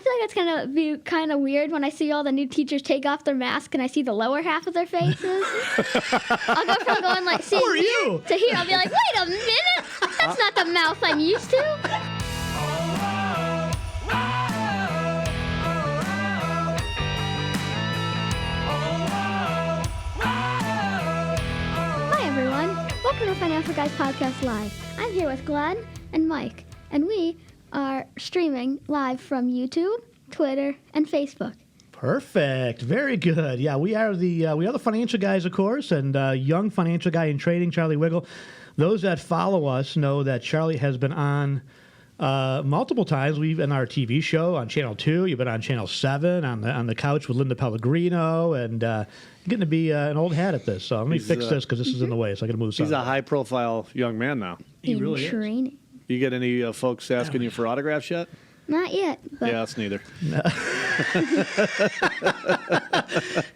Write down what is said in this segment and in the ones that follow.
feel like it's going to be kind of weird when I see all the new teachers take off their mask and I see the lower half of their faces. I'll go from going like, see, Who are you? to here. I'll be like, wait a minute. That's not the mouth I'm used to. Hi, everyone. Welcome to Financial Guys Podcast Live. I'm here with Glenn and Mike, and we are streaming live from YouTube, Twitter, and Facebook. Perfect. Very good. Yeah, we are the financial guys, of course, and young financial guy in trading, Charlie Wiggle. Those that follow us know that Charlie has been on multiple times. We've been on our TV show on Channel 2. You've been on Channel 7 on the couch with Linda Pellegrino, and you're getting to be an old hat at this. So let me fix this because this is in the way, so I got to move something. He's a high-profile young man now. He really is. Training. You get any folks asking you for autographs yet? Not yet. But Yeah, us neither.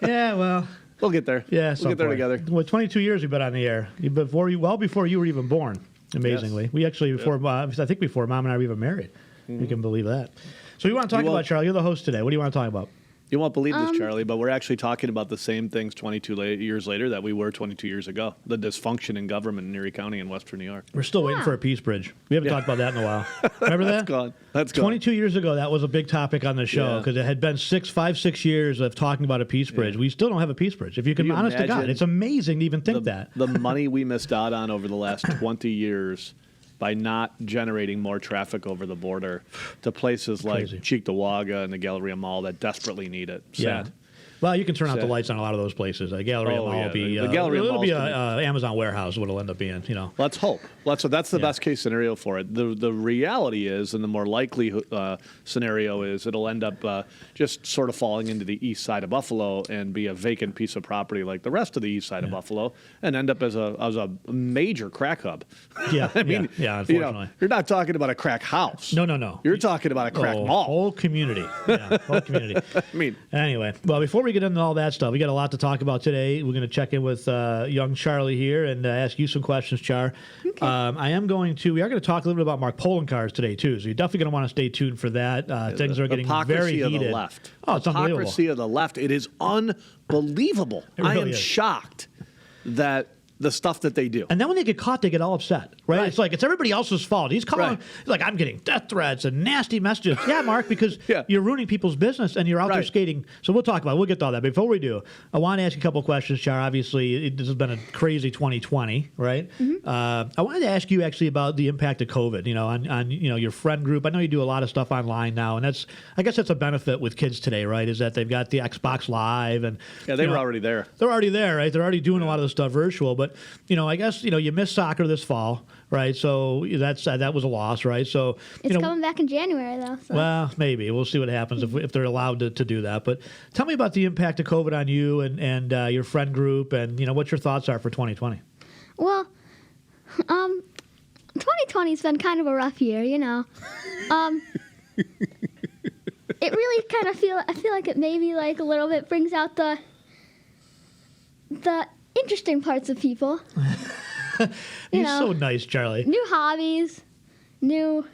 Yeah, well. We'll get there. Yeah, we'll get there together. Well, 22 years we've been on the air. Before you were even born. Amazingly, Yes. we actually before Mom and I were even married. You can believe that. So we want to talk about, Charlie. You're the host today. What do you want to talk about? You won't believe this, Charlie, but we're actually talking about the same things 22 years later that we were 22 years ago. The dysfunction in government in Erie County in Western New York. We're still waiting for a peace bridge. We haven't talked about that in a while. Remember that? That's gone. 22 years ago, that was a big topic on the show because it had been 6 years of talking about a peace bridge. We still don't have a peace bridge. If you can, honest to God, it's amazing to even think that. The money we missed out on over the last 20 years by not generating more traffic over the border to places like Cheektowaga and the Galleria Mall that desperately need it. Sad. Yeah. Well, you can turn out the lights on a lot of those places. Galleria Mall will be the Galleria it'll Mall's be an Amazon warehouse. What it'll end up being, Let's hope. That's the best case scenario for it. The reality is, and the more likely scenario is, it'll end up just sort of falling into the east side of Buffalo and be a vacant piece of property like the rest of the east side of Buffalo, and end up as a major crack hub. Yeah, I mean, unfortunately, you're not talking about a crack house. No. You're talking about a crack mall. Whole community. Yeah, whole community. I mean, anyway, well, before we get into all that stuff, we got a lot to talk about today. We're going to check in with young Charlie here and ask you some questions, Char. Okay. We are going to talk a little bit about Mark Poloncarz today too. So you're definitely going to want to stay tuned for that. Things are getting very heated. Of the left. Oh, it's unbelievable. Hypocrisy of the left. It is unbelievable. I am shocked that the stuff that they do. And then when they get caught, they get all upset, right? It's like it's everybody else's fault. He's calling, like, I'm getting death threats and nasty messages. Yeah, Mark, because you're ruining people's business and you're out there skating. So we'll talk about it. We'll get to all that. Before we do, I want to ask you a couple of questions, Char. Obviously, this has been a crazy 2020, right? Mm-hmm. I wanted to ask you actually about the impact of COVID, on your friend group. I know you do a lot of stuff online now, and I guess that's a benefit with kids today, right? Is that they've got the Xbox Live and they were already there. They're already there, right? They're already doing a lot of the stuff virtual, but I guess you missed soccer this fall, right? So that was a loss, right? So it's coming back in January, though. So. Well, maybe we'll see what happens if they're allowed to do that. But tell me about the impact of COVID on you and your friend group, and what your thoughts are for 2020. Well, 2020's been kind of a rough year, It really kind of I feel like it maybe like a little bit brings out the interesting parts of people. You're so nice, Charlie. New hobbies, new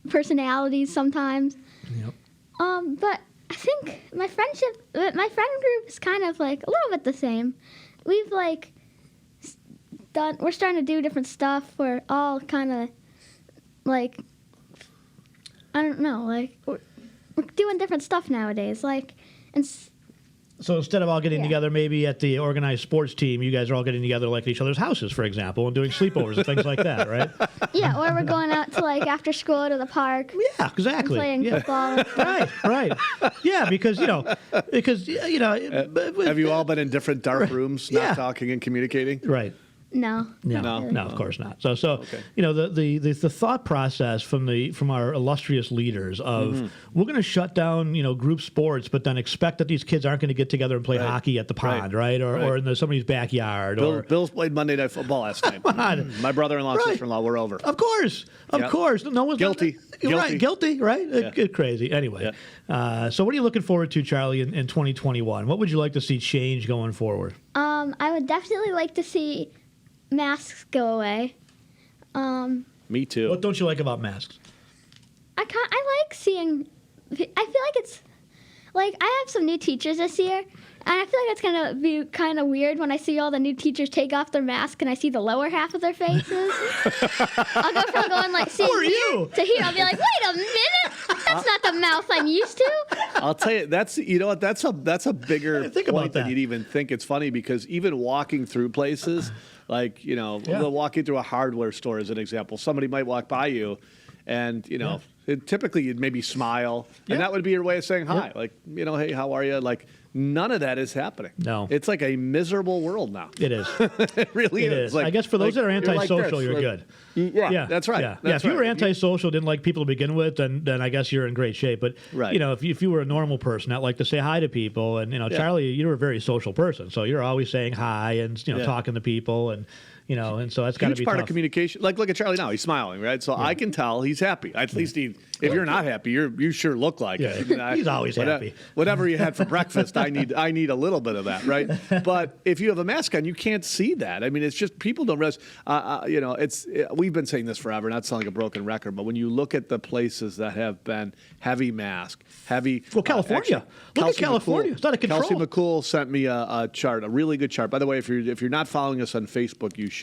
personalities sometimes. Yep. But I think my friend group is kind of like a little bit the same. We've we're starting to do different stuff. We're all kind of like, I don't know, like we're doing different stuff nowadays. So instead of all getting together maybe at the organized sports team, you guys are all getting together like at each other's houses, for example, and doing sleepovers and things like that, right? Yeah, or we're going out to after school to the park. Yeah, exactly. And playing football. Right. Yeah, because have you all been in different dark rooms, not talking and communicating? Right. No, of course not. So the thought process from our illustrious leaders of we're going to shut down group sports, but then expect that these kids aren't going to get together and play hockey at the pond, right? Or in somebody's backyard. Bill's played Monday Night Football last night. My brother-in-law and sister-in-law were over. Of course. No one's guilty. Guilty, right? Yeah. Crazy. Anyway, so what are you looking forward to, Charlie, in 2021? What would you like to see change going forward? I would definitely like to see masks go away. Me too. What don't you like about masks? I like seeing I feel like it's like I have some new teachers this year. And I feel like it's going to be kind of weird when I see all the new teachers take off their mask and I see the lower half of their faces. I'll go from going like, see here to here. I'll be like, wait a minute. That's not the mouth I'm used to. I'll tell you, that's a bigger point than you'd even think. It's funny because even walking through places, like, walking through a hardware store as an example, somebody might walk by you and, typically you'd maybe smile and that would be your way of saying hi. Like, hey, how are you? Like, none of that is happening. No. It's like a miserable world now. It is. It really is. Like, I guess for those that are antisocial, you're good. Yeah, that's right. Yeah. If you were antisocial, didn't like people to begin with, then I guess you're in great shape. But, if you were a normal person that liked to say hi to people, and, Charlie, you were a very social person. So you're always saying hi and, talking to people and, and so that's got to be part tough. of communication. Like, look at Charlie now; he's smiling, right? So I can tell he's happy. At least if you're not happy, you sure look like it. He's always happy. Whatever you had for breakfast, I need a little bit of that, right? But if you have a mask on, you can't see that. I mean, it's just people don't realize. We've been saying this forever. Not sounding like a broken record, but when you look at the places that have been heavy mask, California. Look at California. It's not a control. Kelsey McCool sent me a chart, a really good chart. By the way, if you're not following us on Facebook, you should.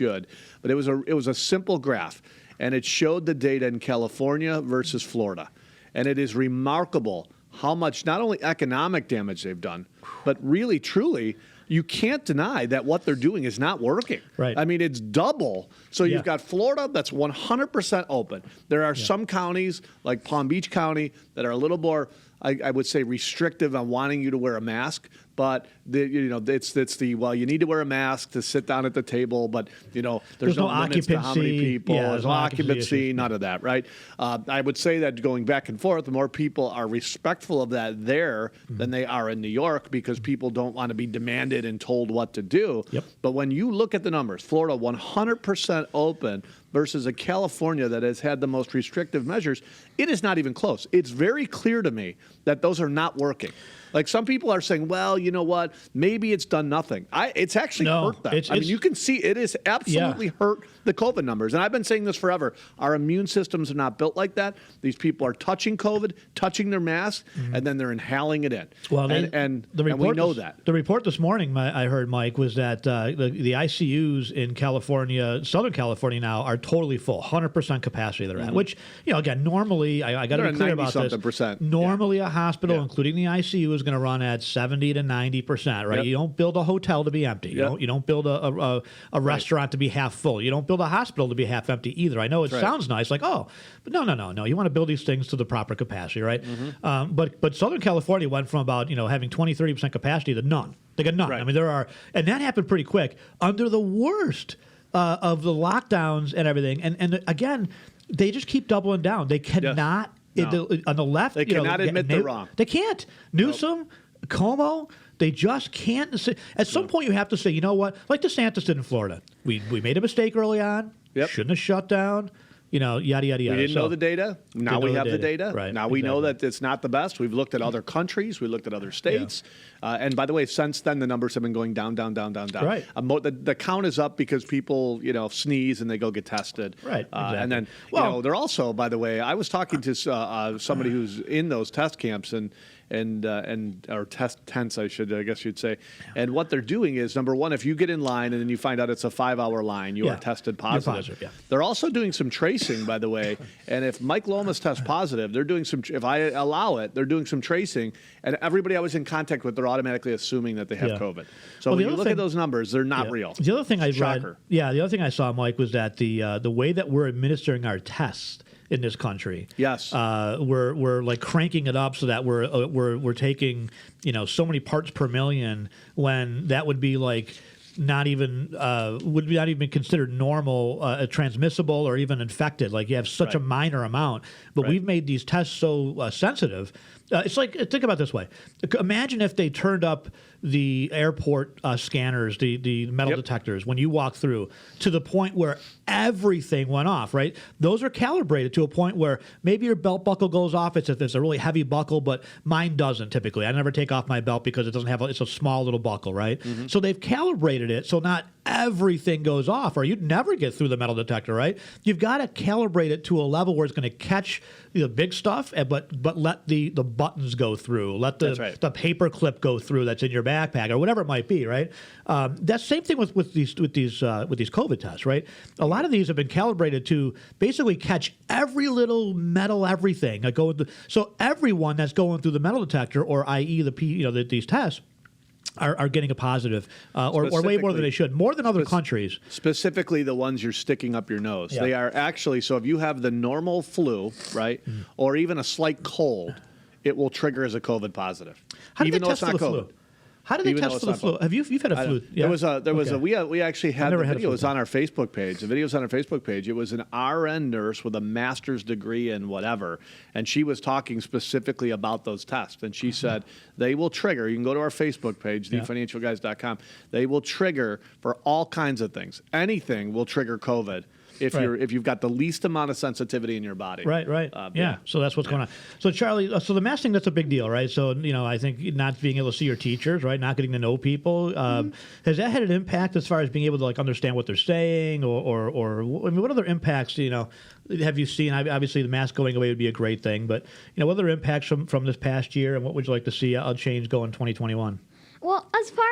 But it was a simple graph, and it showed the data in California versus Florida, and it is remarkable how much not only economic damage they've done, but really truly. You can't deny that what they're doing is not working. Right. I mean, it's double. So you've got Florida that's 100% open. There are some counties, like Palm Beach County, that are a little more, I would say, restrictive on wanting you to wear a mask. But it's you need to wear a mask to sit down at the table. But there's no limits to how many people. There's no occupancy. None of that, right? I would say that going back and forth, the more people are respectful of that there than they are in New York, because people don't want to be demanded and told what to do. Yep. But when you look at the numbers, Florida 100% open versus a California that has had the most restrictive measures, it is not even close. It's very clear to me that those are not working. Like, some people are saying, well, you know what, maybe it's done nothing. It's actually hurt them. I mean, you can see it has absolutely hurt the COVID numbers. And I've been saying this forever. Our immune systems are not built like that. These people are touching COVID, touching their mask, and then they're inhaling it in. Well, and we know that. The report this morning, I heard, Mike, was that the ICUs in California, Southern California now, are totally full, 100% capacity they're at, which, again, normally, I got to be clear about this. Normally, a hospital, including the ICU, is going to run at 70 to 90%, right? Yep. You don't build a hotel to be empty. You don't build a restaurant to be half full. You don't build a hospital to be half empty either. I know it sounds nice, like, but no. You want to build these things to the proper capacity, right? But Southern California went from about having 20-30% capacity to none. They got none. Right. I mean, and that happened pretty quick under the worst of the lockdowns and everything. And again, they just keep doubling down. They cannot. On the left, they cannot admit they're wrong. They can't. Newsom, Cuomo, they just can't. At some point, you have to say, you know what? Like DeSantis did in Florida. We made a mistake early on. Shouldn't have shut down. Yada, yada, yada. We didn't know the data. Now we have the data. Right. Now we know that it's not the best. We've looked at other countries. We looked at other states. And by the way, since then, the numbers have been going down. Right. The count is up because people, sneeze and they go get tested. Right. Exactly. And then, they're also, by the way, I was talking to somebody who's in those test camps and or test tents, I guess you'd say. And what they're doing is, number one, if you get in line and then you find out it's a 5-hour line, you are tested positive. They're also doing some tracing, by the way. And if Mike Lomas tests positive, they're doing if I allow it, they're doing some tracing. And everybody I was in contact with, they're automatically assuming that they have COVID. So when you look at those numbers, they're not real. The other thing the other thing I saw, Mike, was that the way that we're administering our tests in this country. Yes, we're like cranking it up so that we're taking so many parts per million, when that would be like not even considered normal, transmissible, or even infected. Like, you have such a minor amount, but we've made these tests so sensitive. It's like, think about it this way. Imagine if they turned up the airport scanners, the metal detectors, when you walk through, to the point where everything went off, right? Those are calibrated to a point where maybe your belt buckle goes off. It's a really heavy buckle, but mine doesn't typically. I never take off my belt because it doesn't have it's a small little buckle, right? So they've calibrated calibrated it so not everything goes off, or you'd never get through the metal detector, right? You've got to calibrate it to a level where it's going to catch the big stuff, but let the buttons go through, let the paper clip go through that's in your backpack or whatever it might be, right? That's same thing with these COVID tests, right? A lot of these have been calibrated to basically catch every little metal everything. So everyone that's going through the metal detector, or i.e. These tests, are getting a positive, or way more than they should, more than other countries. Specifically the ones you're sticking up your nose. Yeah. They are actually, so if you have the normal flu, right, or even a slight cold, it will trigger as a COVID positive. How do they test for the flu? How do they test for the flu? You've had a flu? Yeah. We actually had the videos on our Facebook page. The videos on our Facebook page. It was an RN nurse with a master's degree in whatever, and she was talking specifically about those tests. And she said they will trigger. You can go to our Facebook page, thefinancialguys.com. They will trigger for all kinds of things. Anything will trigger COVID. If you've got the least amount of sensitivity in your body. Right. So that's what's going on. So Charlie, so the mask thing, that's a big deal, right? So, I think not being able to see your teachers, right? Not getting to know people. Has that had an impact as far as being able to understand what they're saying, or what other impacts, have you seen? Obviously the mask going away would be a great thing, but, what other impacts from this past year, and what would you like to see a change go in 2021? Well, as far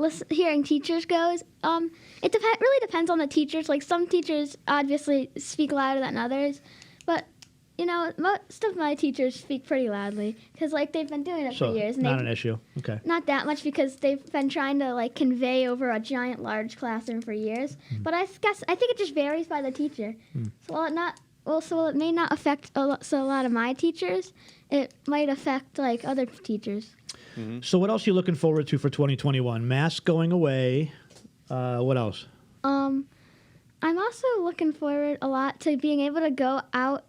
as hearing teachers goes, it really depends on the teachers. Like some teachers obviously speak louder than others, but most of my teachers speak pretty loudly because they've been doing it for years. And not an issue. Okay. Not that much because they've been trying to convey over a giant, large classroom for years. But I think it just varies by the teacher. So while it may not affect a lot of my teachers, it might affect other teachers. So what else are you looking forward to for 2021? Masks going away. What else? I'm also looking forward a lot to being able to go out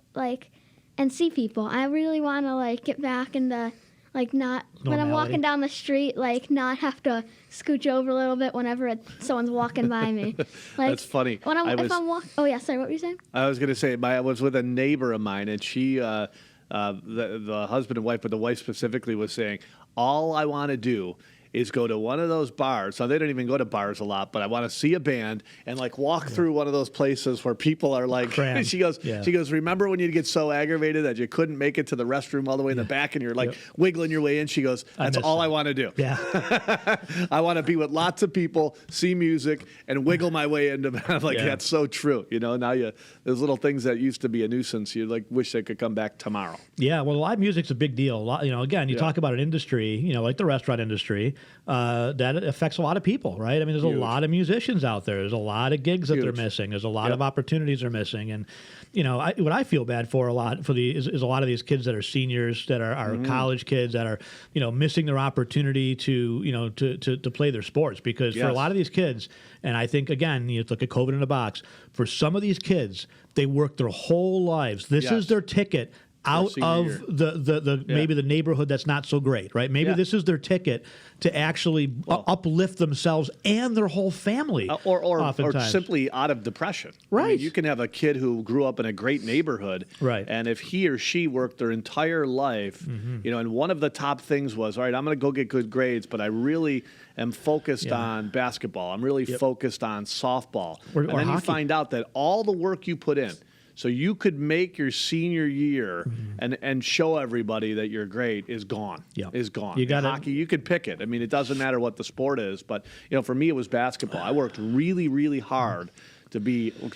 and see people. I really want to get back into not when I'm walking down the street not have to scooch over a little bit whenever someone's walking by me. That's funny. Oh yeah, sorry, what were you saying? I was going to say I was with a neighbor of mine, and she the husband and wife, but the wife specifically was saying, all I want to do is go to one of those bars. So they don't even go to bars a lot, but I want to see a band and walk through one of those places where people are she goes, remember when you'd get so aggravated that you couldn't make it to the restroom all the way in the back and you're wiggling your way in? She goes, that's all I want to do. Yeah. I want to be with lots of people, see music, and wiggle my way into that's so true. Now those little things that used to be a nuisance, you wish they could come back tomorrow. Yeah, well, live music's a big deal. Again, you talk about an industry, like the restaurant industry, that affects a lot of people, right? I mean, there's a lot of musicians out there. There's a lot of gigs that they're missing. There's a lot of opportunities they're missing. And, what I feel bad for a lot is a lot of these kids that are seniors, that are college kids that are, missing their opportunity to play their sports. Because for a lot of these kids, and I think, again, you look at COVID in a box, for some of these kids, they work their whole lives. This is their ticket out of maybe the neighborhood that's not so great, right? Maybe this is their ticket to actually uplift themselves and their whole family, or simply out of depression. Right. I mean, you can have a kid who grew up in a great neighborhood, right? And if he or she worked their entire life, and one of the top things was, all right, I'm going to go get good grades, but I really am focused on basketball. I'm really focused on softball. Or then hockey. You find out that all the work you put in, so you could make your senior year and show everybody that you're great is gone. Is gone. You got hockey. You could pick it. I mean, it doesn't matter what the sport is, but for me, it was basketball. I worked really, really hard to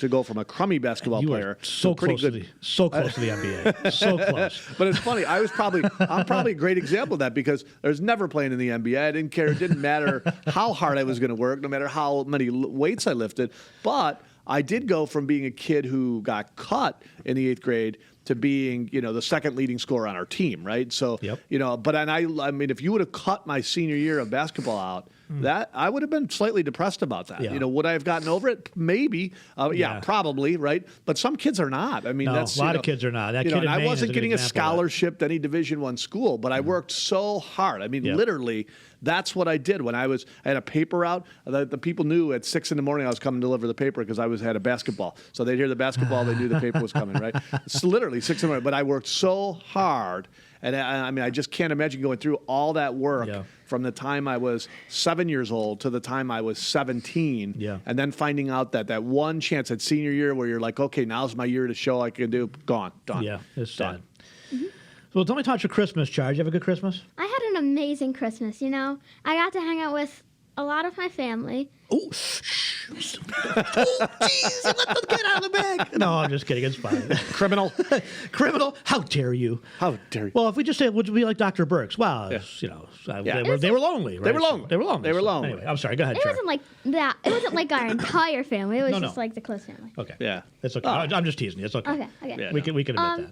go from a crummy basketball player so to pretty close good. So close to the NBA. So close. But it's funny. I'm probably a great example of that because I was never playing in the NBA. I didn't care. It didn't matter how hard I was going to work, no matter how many weights I lifted. But I did go from being a kid who got cut in the 8th grade to being, the second leading scorer on our team, right? So, I mean, if you would have cut my senior year of basketball out, that I would have been slightly depressed about that. Yeah. Would I have gotten over it? Maybe. Probably, right? But some kids are not. I mean, that's a lot of kids are not. That kid in I Maine wasn't is getting a example scholarship to any Division I school, but I worked so hard. I mean, literally, that's what I did when I had a paper out. The people knew at 6 a.m. I was coming to deliver the paper because I had a basketball. So they'd hear the basketball, they knew the paper was coming, right? It's literally 6 a.m. But I worked so hard. And I mean, I just can't imagine going through all that work from the time I was 7 years old to the time I was 17, and then finding out that one chance at senior year where you're like, okay, now's my year to show I can do, gone, done. Yeah, it's done. sad. Well, tell me about your Christmas, Char. Did you have a good Christmas? I had an amazing Christmas, you know. I got to hang out with a lot of my family. Oh, shh. Oh, jeez, let them get out of the bag. No, I'm just kidding. It's fine. Criminal. Criminal? How dare you? How dare you? Well, if we just say, would be like Dr. Burke's? Well, you know, they were lonely, right? They were lonely. They were lonely. They were lonely. Anyway, I'm sorry. Go ahead, It Char. wasn't like that. It wasn't like our entire family. It was No. just like the close family. Okay. Yeah. It's okay. I'm just teasing you. It's okay. Okay. Yeah. We can admit that.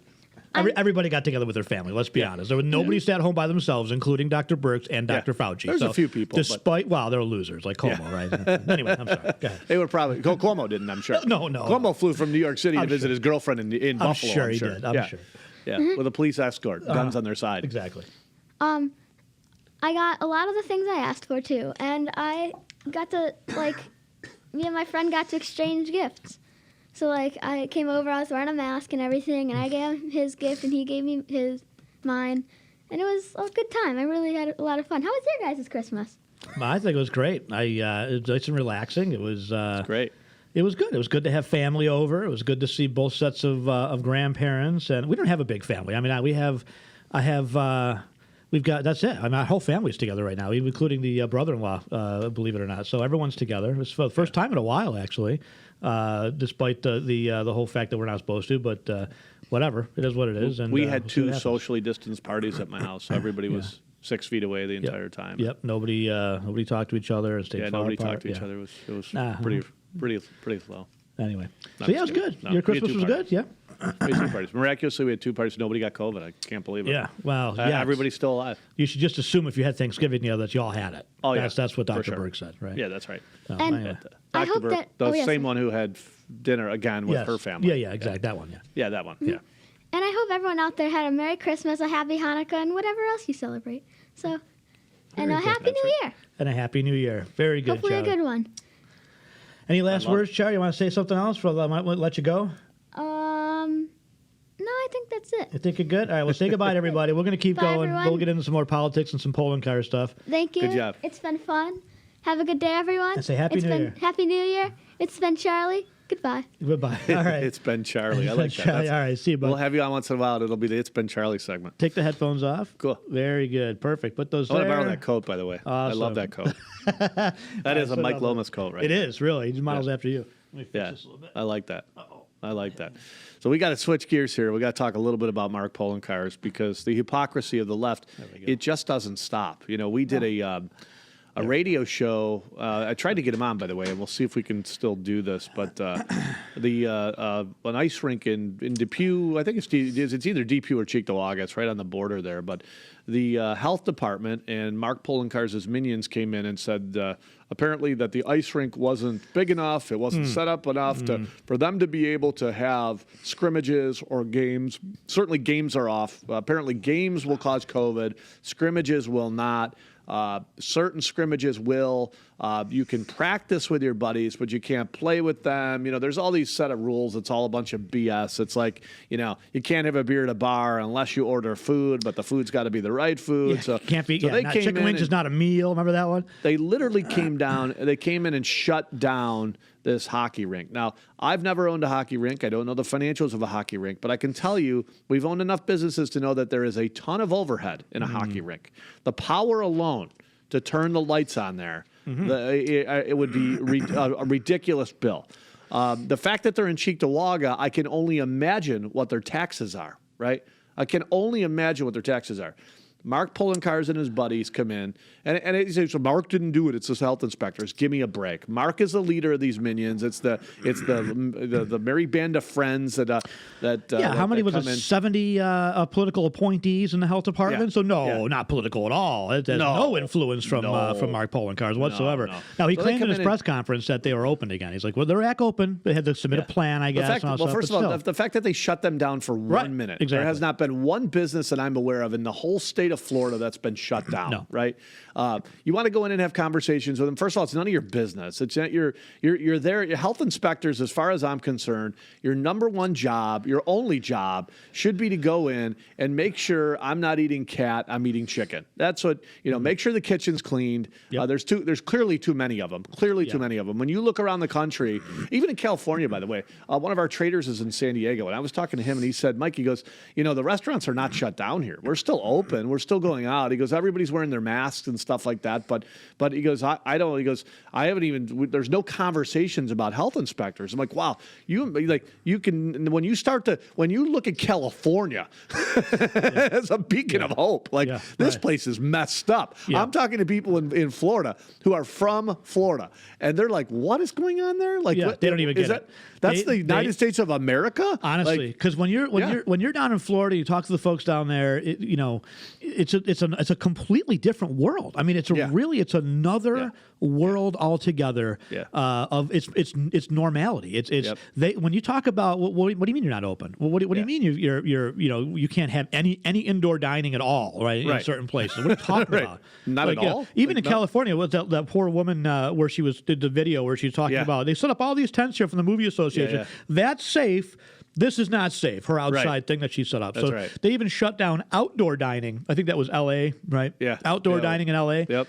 Everybody got together with their family. Let's be honest. There was nobody sat home by themselves, including Dr. Burks and Dr. Fauci. There's a few people, Despite, they're losers like Cuomo, right? Anyway, I'm sorry. Go ahead. They were probably Cuomo didn't. I'm sure. No. Cuomo flew from New York City to visit his girlfriend in Buffalo. I'm sure he did. I'm sure. Yeah, with a police escort, guns on their side. Exactly. I got a lot of the things I asked for too, and I got to me and my friend got to exchange gifts. So I came over, I was wearing a mask and everything, and I gave him his gift and he gave me mine, and it was a good time. I really had a lot of fun. How was your guys' Christmas? I think it was great. It was nice and relaxing. It was Great. It was good. It was good to have family over. It was good to see both sets of grandparents, and we don't have a big family. I mean, we've got, that's it. I mean, our whole family's together right now, including the brother-in-law, believe it or not. So everyone's together. It's for the first time in a while, actually, despite the whole fact that we're not supposed to. But whatever, it is what it is. And we had we'll see what two happens. socially distanced parties at my house. So everybody was 6 feet away the entire time. Yep. Nobody talked to each other and stayed far nobody apart. talked to each other. It was pretty slow. Anyway, No, so yeah, it was good. No, Your we had Christmas two was parties. good. Yeah. We had 2 parties. Miraculously, we had 2 parties. Nobody got COVID. I can't believe it. Yeah. Well, yeah. Everybody's still alive. You should just assume if you had Thanksgiving, that you all had it. Oh, yeah. That's what For Dr. sure. Burke said, right? Yeah, that's right. So, And- anyway. I Dr. hope Burke, that- the oh, yes, same sir. one who had dinner again with her family. Yeah, exactly. That one, yeah. Yeah, that one. Yeah. And I hope everyone out there had a Merry Christmas, a Happy Hanukkah, and whatever else you celebrate. So, and a Very good. Happy That's New right. Year. And a Happy New Year. Very good, Hopefully Charlie. a good one. Any last love words, Charlie? You want to say something else before I might let you go? No, I think that's it. You think you're good? All right, well, say goodbye to everybody. We're going to keep Bye, going. everyone. We'll get into some more politics and some Poloncarz stuff. Thank you. Good job. It's been fun. Have a good day, everyone. And say Happy It's New been Year. Happy New Year. It's been Charlie. Goodbye. Goodbye. All right. It's been Charlie. I like that. Charlie. All right, see you, bud. We'll have you on once in a while. It'll be the It's Been Charlie segment. Take the headphones off. Cool. Very good. Perfect. Put those I want to there. borrow that coat, by the way. I Awesome. love that coat. That is a Mike Lomas coat, right? It is, really. He models after you. Let me fix Yeah, this a little bit. I like that. I like that. So we got to switch gears here. We got to talk a little bit about Mark Poloncarz because the hypocrisy of the left, it just doesn't stop. You know, we did a radio show. I tried to get him on, by the way, and we'll see if we can still do this. But an ice rink in Depew, I think it's either Depew or Cheektowaga. It's right on the border there. But the health department and Mark Poloncarz's minions came in and said apparently that the ice rink wasn't big enough. It wasn't set up enough for them to be able to have scrimmages or games. Certainly games are off. Apparently games will cause COVID. Scrimmages will not. Certain scrimmages will. You can practice with your buddies, but you can't play with them. You know, there's all these set of rules. It's all a bunch of BS. It's like, you know, you can't have a beer at a bar unless you order food, but the food's got to be the right food. Yeah, So can't be. So Yeah, they not, came chicken in wings is not a meal. Remember that one? They literally came down. They came in and shut down this hockey rink. Now, I've never owned a hockey rink. I don't know the financials of a hockey rink, but I can tell you we've owned enough businesses to know that there is a ton of overhead in a hockey rink. The power alone to turn the lights on there, it would be a ridiculous bill. The fact that they're in Cheektowaga, I can only imagine what their taxes are, right? I can only imagine what their taxes are. Mark Poloncarz and his buddies come in, and he says, so Mark didn't do it. It's the health inspectors. Give me a break. Mark is the leader of these minions. It's the merry band of friends that How many was come it? in. 70 political appointees in the health department. Yeah. So no, Yeah. not political at all. It has no influence from Mark Poloncarz whatsoever. No. Now he So they claimed in come his in press conference that they were open again. He's like, well, they're back open. They had to submit a plan, I guess. and all that stuff, First but of all, still. the fact that they shut them down for 1 minute. Exactly. There has not been one business that I'm aware of in the whole state of Florida that's been shut down, No. right? You want to go in and have conversations with them. First of all, it's none of your business. It's not you're there. Your health inspectors, as far as I'm concerned, your number one job, your only job, should be to go in and make sure I'm not eating cat, I'm eating chicken. That's what Make sure the kitchen's cleaned. Yep. There's clearly too many of them. Too many of them. When you look around the country, even in California, by the way, one of our traders is in San Diego, and I was talking to him, and he said, Mike, he goes, the restaurants are not shut down here. We're still open. We're still going out. He goes, everybody's wearing their masks and stuff like that. But he goes, I don't. He goes, I haven't even. There's no conversations about health inspectors. I'm like, wow, you can when you look at California as a beacon of hope. This place is messed up. Yeah. I'm talking to people in Florida who are from Florida, and they're like, what is going on there? Like, they don't even get it. That's the United States of America, honestly. Because when you're down in Florida, you talk to the folks down there. It's a completely different world. I mean, it's another world altogether. Yeah. Of it's normality. When you talk about what do you mean you're not open? Well, what do you mean you can't have any indoor dining at all, right? In certain places. What are you talking about? Not at all. Even in California, was that poor woman where she did the video where she was talking about they set up all these tents here from the movie association. That's safe. This is not safe, her outside thing that she set up. That's so they even shut down outdoor dining. I think that was L.A., right? Yeah. Outdoor dining in L.A. Yep.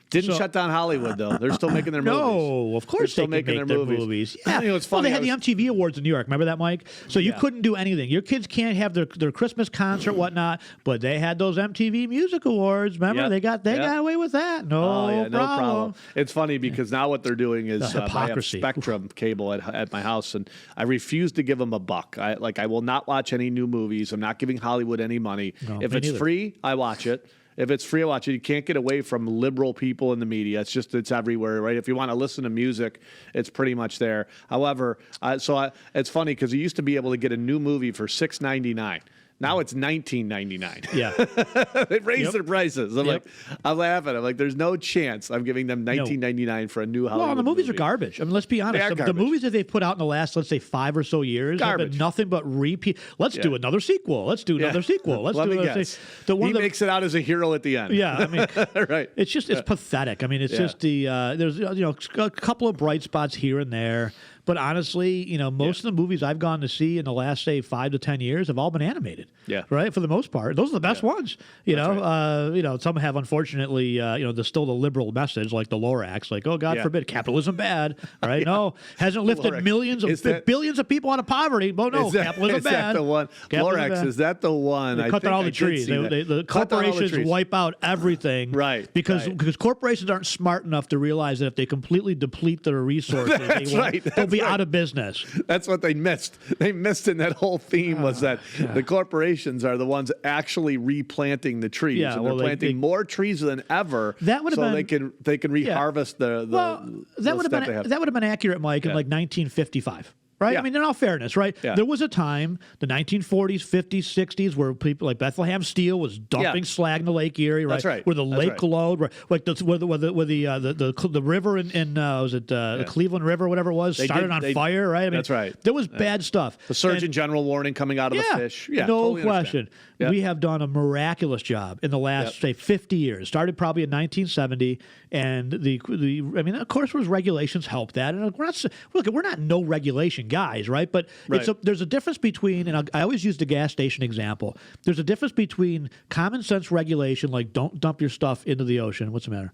Didn't shut down Hollywood, though. They're still making their movies. No, of course they're still they can making make their their movies. Yeah. It's funny. They had the MTV Awards in New York. Remember that, Mike? So you couldn't do anything. Your kids can't have their Christmas concert, whatnot, but they had those MTV Music Awards. Remember? They got away with that. No problem. It's funny because now what they're doing is I have hypocrisy. Spectrum cable at my house, and I refuse to give them a buck. I will not watch any new movies. I'm not giving Hollywood any money. No, if me it's neither. free, I watch it. If it's free, I watch it. You can't get away from liberal people in the media. It's everywhere, right? If you want to listen to music, it's pretty much there. However, it's funny because you used to be able to get a new movie for $6.99. Now it's $19.99. Yeah. They've raised their prices. I'm laughing. I'm like, there's no chance I'm giving them $19.99 for a new Hollywood Well, the movies movie. are garbage. I mean, let's be honest. The movies that they've put out in the last, let's say, 5 or so years have been nothing but repeat. Let's do another sequel. Let's do another sequel. Let's do another sequel. He makes it out as a hero at the end. Yeah, I mean, right. It's pathetic. I mean, it's just there's a couple of bright spots here and there. But honestly, most of the movies I've gone to see in the last, say, 5 to 10 years have all been animated. Yeah. Right. For the most part, those are the best ones. Some have unfortunately, there's still the liberal message, like the Lorax, like, oh God forbid, capitalism bad. Right? No, hasn't lifted Lorax. billions of people out of poverty. Well, no, capitalism bad. Is that the one? Lorax, is that the one? They cut down all the trees. The corporations wipe out everything. Right. Because corporations aren't smart enough to realize that if they completely deplete their resources, they'll be out of business. That's what they missed. They missed in that whole theme was that the corporations are the ones actually replanting the trees, and they're planting more trees than ever. That would have been they can reharvest that would have been accurate, Mike, in like 1955. Right? Yeah. I mean, in all fairness, right? Yeah. There was a time, the 1940s, 50s, 60s, where people like Bethlehem Steel was dumping slag in the Lake Erie, right? That's right. Where the lake glowed, right? Like where the river in the Cleveland River, whatever it was, started on fire, right? I mean, that's right. There was bad stuff. The Surgeon General warning coming out of the fish. Yeah, no totally question. Yeah. We have done a miraculous job in the last, say, 50 years. Started probably in 1970, and of course, regulations help that. And we're not no regulation guys, right? But there's a difference between, and I always use the gas station example. There's a difference between common sense regulation, like don't dump your stuff into the ocean. What's the matter?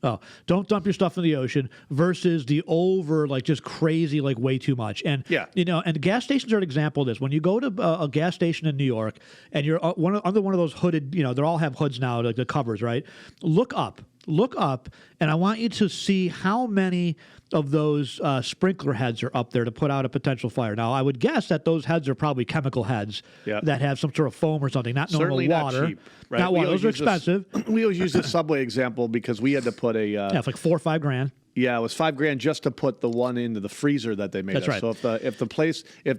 Oh, don't dump your stuff in the ocean versus the just crazy, like way too much. And, and gas stations are an example of this. When you go to a gas station in New York and you're under one of those hooded, they all have hoods now, like the covers, right? Look up, and I want you to see how many of those sprinkler heads are up there to put out a potential fire. Now, I would guess that those heads are probably chemical heads that have some sort of foam or something, not normal water. Not cheap, right? Not water. Those are expensive. We always use the subway example because we had to put it's like $4 or $5 grand. Yeah, it was $5 just to put the one into the freezer that they made. That's right. So if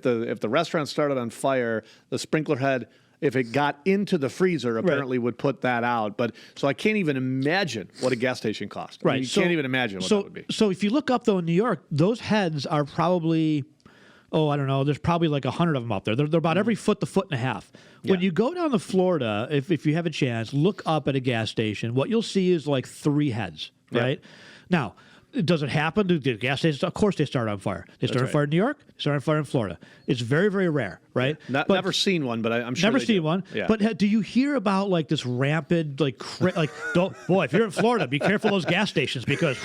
the restaurant started on fire, the sprinkler head, if it got into the freezer, apparently would put that out. But so I can't even imagine what a gas station cost. Right. I mean, you can't even imagine what that would be. So if you look up though in New York, those heads are probably I don't know. There's probably like 100 of them out there. They're about every foot to foot and a half. When you go down to Florida, if you have a chance, look up at a gas station. What you'll see is like 3 heads, right? Now, does it happen? Do the gas stations? Of course, they start on fire. They start on fire in New York. They start on fire in Florida. It's very, very rare, right? Never seen one, but I'm sure. Never seen one. Yeah. But do you hear about like this rampant, boy, if you're in Florida, be careful of those gas stations because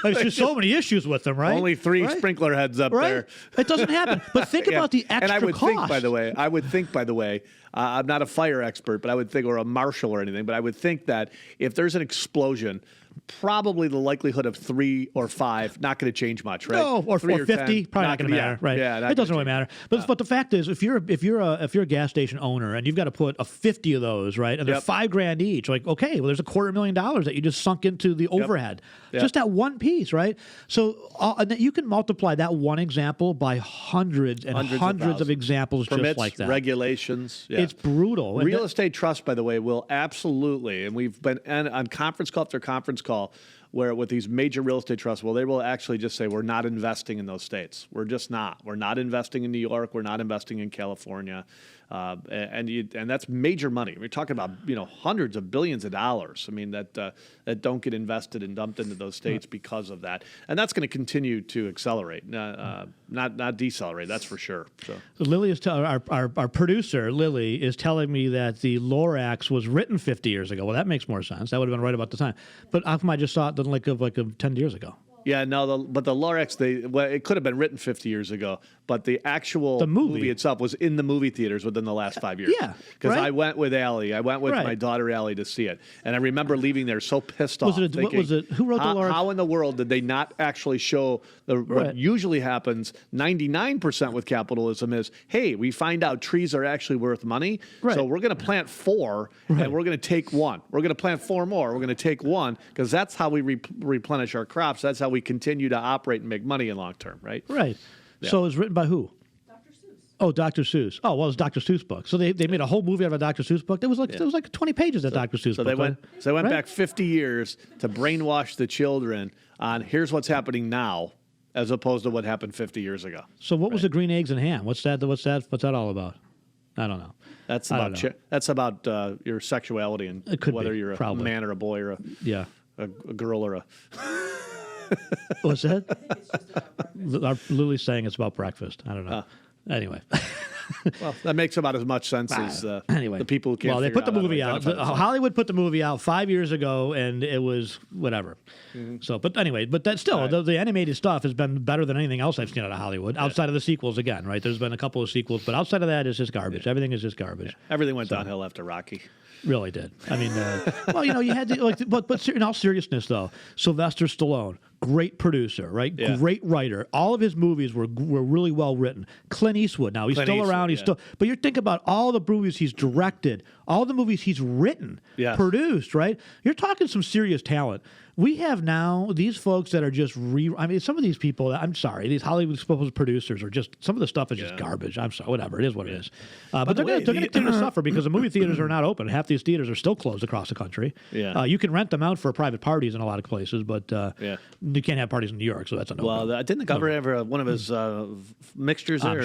there's just so many issues with them, right? Only 3 sprinkler heads up there. It doesn't happen. But think about the extra cost. And I would think, by the way, I'm not a fire expert, but I would think, or a marshal or anything, but I would think that if there's an explosion, probably the likelihood of 3 or 5 not going to change much, right? No, or 50, 10, probably not going to matter, right? Yeah, it doesn't really matter. But the fact is, if you're a gas station owner and you've got to put 50 of those, right, and they're $5,000 each, like okay, well, there's $250,000 that you just sunk into the overhead, just that one piece, right? So you can multiply that one example by hundreds of examples permits, just like that. Regulations, it's brutal. Real estate trust, by the way, will absolutely, and we've been on conference call after conference call where with these major real estate trusts, well, they will actually just say, we're not investing in those states. We're just not. We're not investing in New York. We're not investing in California. And that's major money. We're talking about, hundreds of billions of dollars. I mean, that don't get invested and dumped into those states because of that. And that's going to continue to accelerate, not decelerate, that's for sure. So Lily is our producer, Lily, is telling me that the Lorax was written 50 years ago. Well, that makes more sense. That would have been right about the time. But how come I just saw it like 10 years ago? Yeah, no, but the Lorax, it could have been written 50 years ago, but the actual movie itself was in the movie theaters within the last 5 years. Yeah, because I went with Allie. I went with my daughter Allie to see it, and I remember leaving there so pissed off. What was it? Who wrote the Lorax? How in the world did they not actually show what usually happens? 99% with capitalism is, hey, we find out trees are actually worth money, so we're going to plant 4, and we're going to take 1. We're going to plant 4 more. We're going to take 1 because that's how we replenish our crops. That's how we continue to operate and make money in long term, right? Right. Yeah. So it was written by who? Dr. Seuss. Oh, Dr. Seuss. Oh, well, it's Dr. Seuss book. So they made a whole movie out of a Dr. Seuss book. There was like 20 pages of Dr. Seuss book. They went back 50 years to brainwash the children on here's what's happening now, as opposed to what happened 50 years ago. So what was the green eggs and ham? What's that all about? I don't know. That's about your sexuality and whether you're a man or a boy or a girl or a. What's that? Lily's saying it's about breakfast. I don't know. Anyway. Well, that makes about as much sense as the people who can't. Well, they put the movie out. Hollywood put the movie out 5 years ago, and it was whatever. Mm-hmm. So, but anyway, that's still the animated stuff has been better than anything else I've seen out of Hollywood. Outside of the sequels, again, right? There's been a couple of sequels, but outside of that, it's just garbage. Everything is just garbage. Yeah. Everything went downhill after Rocky. Really did. I mean, you had to but in all seriousness, though, Sylvester Stallone, great producer, right? Yeah. Great writer. All of his movies were really well written. Clint Eastwood. Now he's still around. But you think about all the movies he's directed, all the movies he's written, produced, right? You're talking some serious talent. We have now these folks that are just some of these people, I'm sorry, these Hollywood producers are just, some of the stuff is just garbage. I'm sorry, whatever, it is what it is. But they're going to continue to suffer because the movie theaters are not open. Half these theaters are still closed across the country. Yeah. You can rent them out for private parties in a lot of places, but you can't have parties in New York, so that's a no. Well, didn't the governor have one of his mixtures there?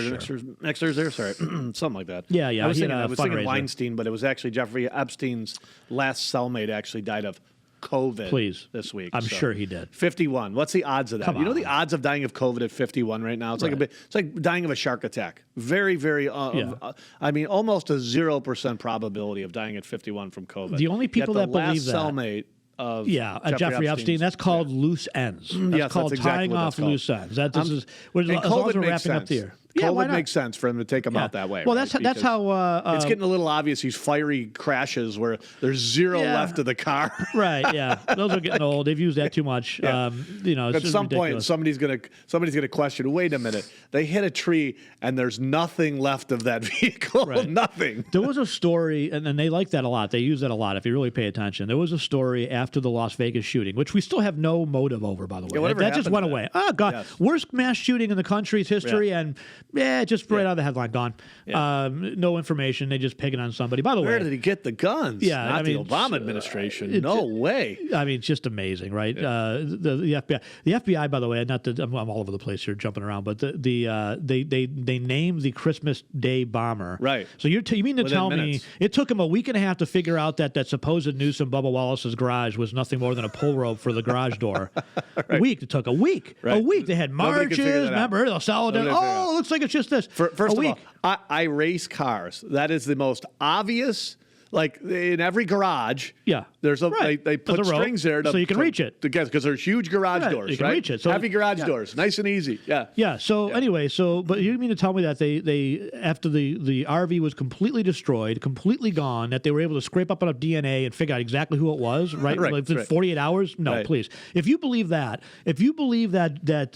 Mixers there? Sorry, something like that. Yeah. I was thinking Weinstein, but it was actually Jeffrey Epstein's last cellmate actually died of COVID this week. I'm sure he did. 51. What's the odds of that? You know the odds of dying of COVID at 51 right now? It's like dying of a shark attack. Very, very, I mean, almost a 0% probability of dying at 51 from COVID. The only people that believe that. Cellmate of Jeffrey Epstein. That's called loose ends. That's called tying off loose ends. As long as we're wrapping up the year. COVID makes sense for him to take him out that way. Well, that's how it's getting a little obvious. These fiery crashes where there's zero left of the car. Right. Yeah. Those are getting old. They've used that too much. At some point, somebody's gonna question. Wait a minute. They hit a tree and there's nothing left of that vehicle. Right. Nothing. There was a story, and they like that a lot. They use that a lot if you really pay attention. There was a story after the Las Vegas shooting, which we still have no motive over, by the way. That just went away. Oh God, worst mass shooting in the country's history, and Yeah, just right out of the headline, gone. No information. They just picking on somebody. By the way, where did he get the guns? Yeah, not the Obama administration. No way. I mean, it's just amazing, right? The FBI, by the way, not that I'm all over the place here, jumping around, but they named the Christmas Day bomber. Right. So you mean to tell minutes. me it took him a week and a half to figure out that supposed noose in Bubba Wallace's garage was nothing more than a pull rope for the garage door? Right. A week. It took a week. Right. A week. They had marches. Remember, they'll sell it. Oh, it looks like it's just this. First of all, I race cars. That is the most obvious. Like in every garage, there's they put strings there so you can reach it because there's huge garage doors. You can reach it. So, heavy garage doors, nice and easy. Yeah. So anyway, but you mean to tell me that they after the RV was completely destroyed, completely gone, that they were able to scrape up enough DNA and figure out exactly who it was, right? Right. 48 hours? No, please. If you believe that, that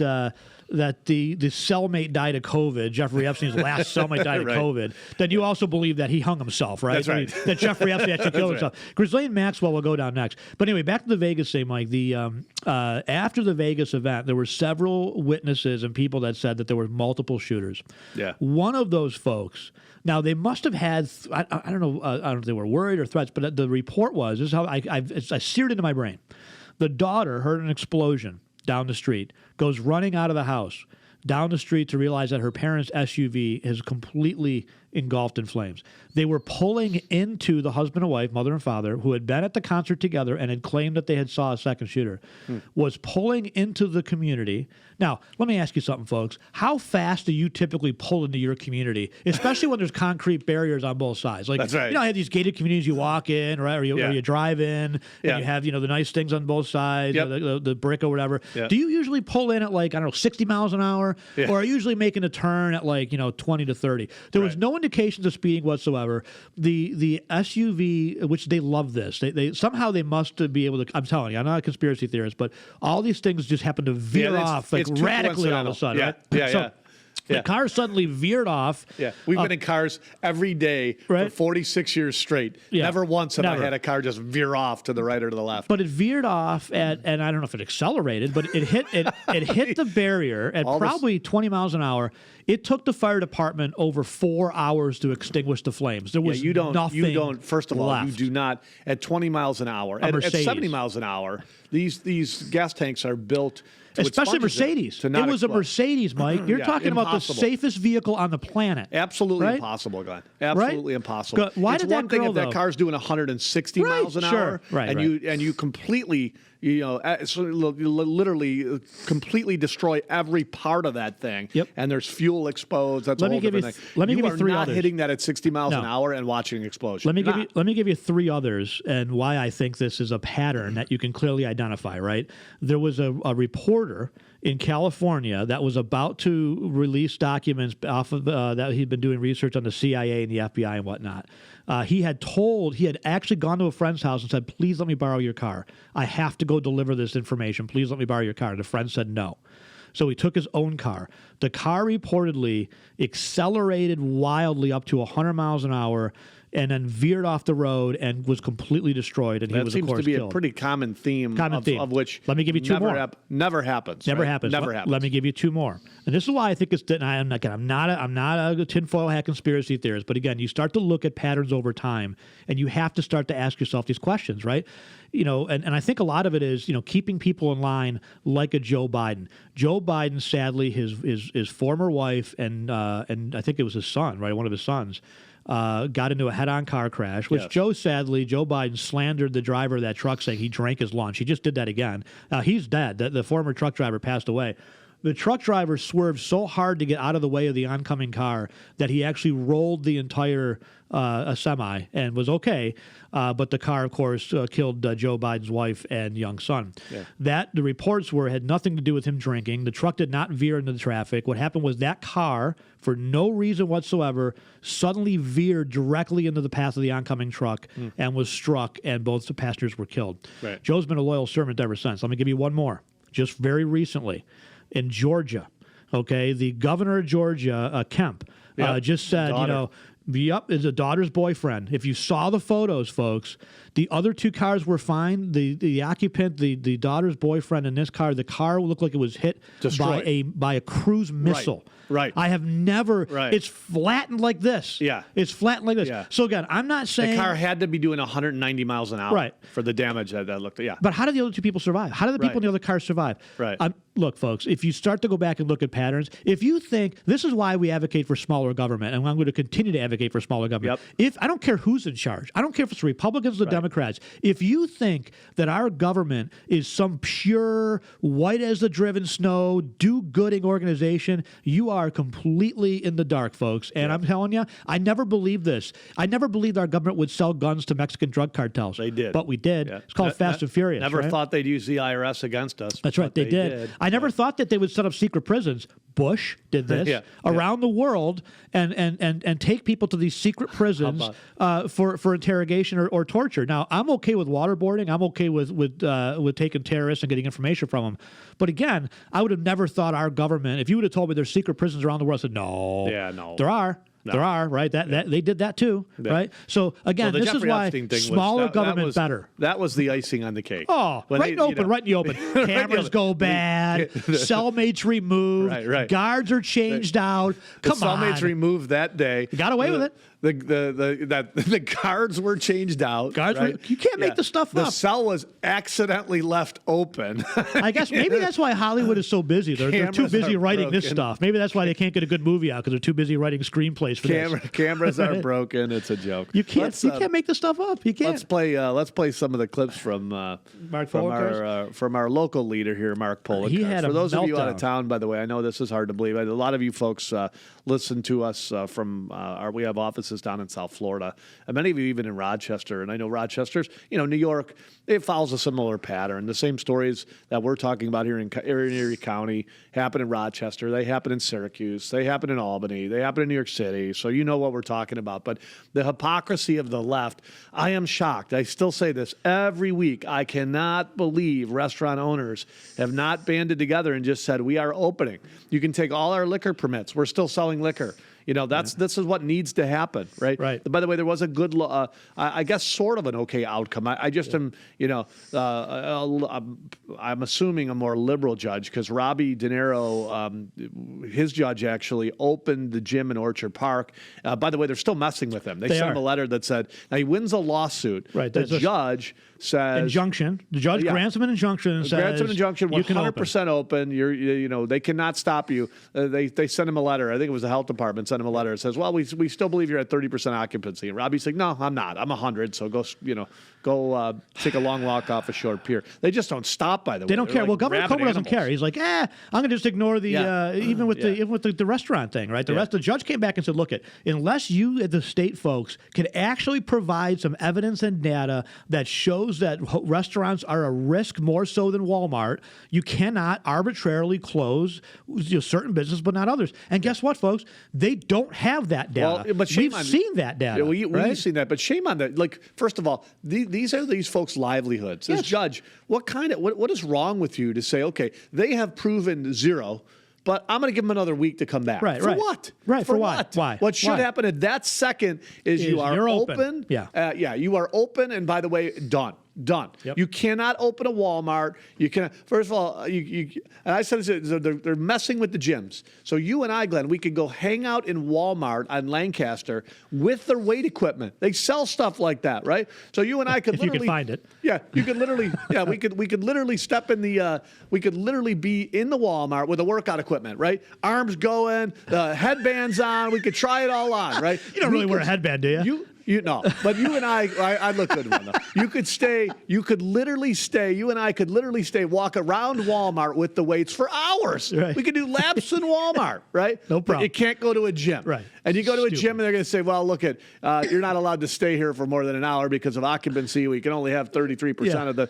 the cellmate died of COVID, Jeffrey Epstein's last cellmate died of COVID, then you also believe that he hung himself, right? That's right. That Jeffrey Epstein actually killed himself. Ghislaine Maxwell will go down next. But anyway, back to the Vegas thing, Mike. After the Vegas event, there were several witnesses and people that said that there were multiple shooters. Yeah. One of those folks, now they must have had, I don't know if they were worried or threats, but the report was, this is how I seared into my brain. The daughter heard an explosion down the street, goes running out of the house, down the street to realize that her parents' SUV is completely engulfed in flames. They were pulling into the husband and wife, mother and father, who had been at the concert together and had claimed that they had saw a second shooter, was pulling into the community. Now, let me ask you something, folks. How fast do you typically pull into your community, especially when there's concrete barriers on both sides? Like, that's right. You know, I have these gated communities you walk in, right, or you drive in, and you have, the nice things on both sides, the brick or whatever. Yep. Do you usually pull in at 60 miles an hour, or are you usually making a turn at 20 to 30? There was no indications of speeding whatsoever. The SUV, which they love this, they somehow they must be able to. I'm telling you, I'm not a conspiracy theorist, but all these things just happen to veer off radically all of a sudden. Right? The car suddenly veered off. Yeah, we've been in cars every day for 46 years straight. Never once have I had a car just veer off to the right or to the left. But it veered off and I don't know if it accelerated, but it hit the barrier at probably 20 miles an hour. It took the fire department over 4 hours to extinguish the flames. There was nothing. First of all, left. you do not at 20 miles an hour. At 70 miles an hour, these gas tanks are built. Especially Mercedes. It was a Mercedes, Mike. You're talking about the safest vehicle on the planet. Absolutely impossible, Glenn. Absolutely impossible. Why it's did that one thing grow, if that car's doing 160 miles an hour, and you completely, literally completely destroy every part of that thing. Yep. And there's fuel exposed. That's a whole different thing. Let me give you three not others. Hitting that at 60 miles an hour and watching an explosion. Let me give you three others and why I think this is a pattern that you can clearly identify. Right? There was a reporter in California that was about to release documents off of that he'd been doing research on the CIA and the FBI and whatnot. He had actually gone to a friend's house and said, "Please let me borrow your car. I have to go deliver this information. Please let me borrow your car." And the friend said no. So he took his own car. The car reportedly accelerated wildly up to 100 miles an hour and then veered off the road and was completely destroyed. And he was, of course, killed. That seems to be a pretty common theme. Of which let me give you two more. Never happens. Never happens. Let me give you two more. And this is why I think it's. I'm not a tinfoil hat conspiracy theorist. But again, you start to look at patterns over time, and you have to start to ask yourself these questions, right? And I think a lot of it is, keeping people in line like a Joe Biden. Joe Biden, sadly, his former wife and I think it was his son, right, one of his sons, got into a head-on car crash, which Joe Biden slandered the driver of that truck, saying he drank his lunch. He just did that again. He's dead. The former truck driver passed away. The truck driver swerved so hard to get out of the way of the oncoming car that he actually rolled the entire semi and was okay. But the car, of course, killed Joe Biden's wife and young son. Yeah. The reports had nothing to do with him drinking. The truck did not veer into the traffic. What happened was that car, for no reason whatsoever, suddenly veered directly into the path of the oncoming truck and was struck, and both the passengers were killed. Right. Joe's been a loyal servant ever since. Let me give you one more. Just very recently. In Georgia, okay, the governor of Georgia, Kemp, just said, is a daughter's boyfriend. If you saw the photos, folks, The other 2 cars were fine. The occupant, the daughter's boyfriend in this car, the car looked like it was hit by a cruise missile. Right. I have never. Right. It's flattened like this. Yeah. It's flattened like this. Yeah. So again, I'm not saying the car had to be doing 190 miles an hour for the damage that looked. Yeah. But how did the other 2 people survive? How did the people in the other car survive? Right. Look, folks, if you start to go back and look at patterns, if you think this is why we advocate for smaller government, and I'm going to continue to advocate for smaller government. If I don't care who's in charge, I don't care if it's the Republicans or the Democrats. If you think that our government is some pure, white as the driven snow, do-gooding organization, you are completely in the dark, folks. And I'm telling you, I never believed this. I never believed our government would sell guns to Mexican drug cartels. They did. But we did. It's called Fast and Furious. Never thought they'd use the IRS against us. That's right. They did. I never thought that they would set up secret prisons. Bush did this around the world and take people to these secret prisons for interrogation or torture. Now, I'm okay with waterboarding. I'm okay with taking terrorists and getting information from them. But again, I would have never thought our government, if you would have told me there's secret prisons around the world, I said, no. Yeah, no. There are. No. There are, right? That they did that too, right? So again, this Jeffrey is why Epstein thing smaller government was better. That was the icing on the cake. Oh, right in the open. Cameras go bad. Cellmates removed. Right. Guards are changed out. Come on. Cellmates removed that day. You got away with it. The guards were changed out. You can't make the stuff up. The cell was accidentally left open. I guess maybe that's why Hollywood is so busy. They're too busy writing this stuff. Maybe that's why they can't get a good movie out because they're too busy writing screenplays for this. Cameras are broken. It's a joke. You can't make this stuff up. You can't. Let's play some of the clips from our local leader here, Mark Poloncarz. He had for those meltdown. of you out of town, by the way, I know this is hard to believe. A lot of you folks listen to us from we have offices down in South Florida, and many of you even in Rochester. And I know Rochester's, New York, it follows a similar pattern. The same stories that we're talking about here in Erie County happen in Rochester. They happen in Syracuse. They happen in Albany. They happen in New York City. So you know what we're talking about. But the hypocrisy of the left, I am shocked. I still say this every week. I cannot believe restaurant owners have not banded together and just said, we are opening. You can take all our liquor permits. We're still selling liquor. This is what needs to happen, right? Right. By the way, there was a good, I guess, sort of an okay outcome. I just am, I'm assuming a more liberal judge because Robbie De Niro, his judge actually opened the gym in Orchard Park. By the way, they're still messing with him. They sent him a letter that said, now he wins a lawsuit. Right. The judge says injunction. The judge grants him an injunction and says grants an injunction. 100% open. You're they cannot stop you. They sent him a letter. I think it was the health department sent him a letter. It says, well, we still believe you're at 30% occupancy. And Robbie's like, no, I'm not. I'm 100. So go take a long walk off a short pier. They just don't stop. By the way, they don't care. Well, Governor Cuomo doesn't care. He's like, I'm going to just ignore the even with the restaurant thing, right? The judge came back and said, look, unless you at the state folks can actually provide some evidence and data that shows that restaurants are a risk more so than Walmart, you cannot arbitrarily close certain businesses but not others. And guess what, folks? They don't have that data. Well, but we've seen that data. Yeah, we've seen that, but shame on that. Like, first of all, these are these folks' livelihoods. As judge, what is wrong with you to say, okay, they have proven zero, but I'm going to give them another week to come back. For what? Right. For what? Why? What should happen at that second is you are open. You are open, and by the way, done. Yep. You cannot open a Walmart. You cannot. First of all, and I said they're messing with the gyms. So you and I, Glenn, we could go hang out in Walmart on Lancaster with their weight equipment. They sell stuff like that, right? So you and I could if literally, you could find it. Yeah, you could literally. We could literally step in the. We could literally be in the Walmart with the workout equipment, right? Arms going, headbands on. We could try it all on, right? You don't really wear a headband, do you? You know, but you and I look good one though. You could literally stay, walk around Walmart with the weights for hours. Right. We could do laps in Walmart, right? No problem. But you can't go to a gym. Right. And you go to a gym and they're going to say, well, look you're not allowed to stay here for more than an hour because of occupancy. We can only have 33% of the,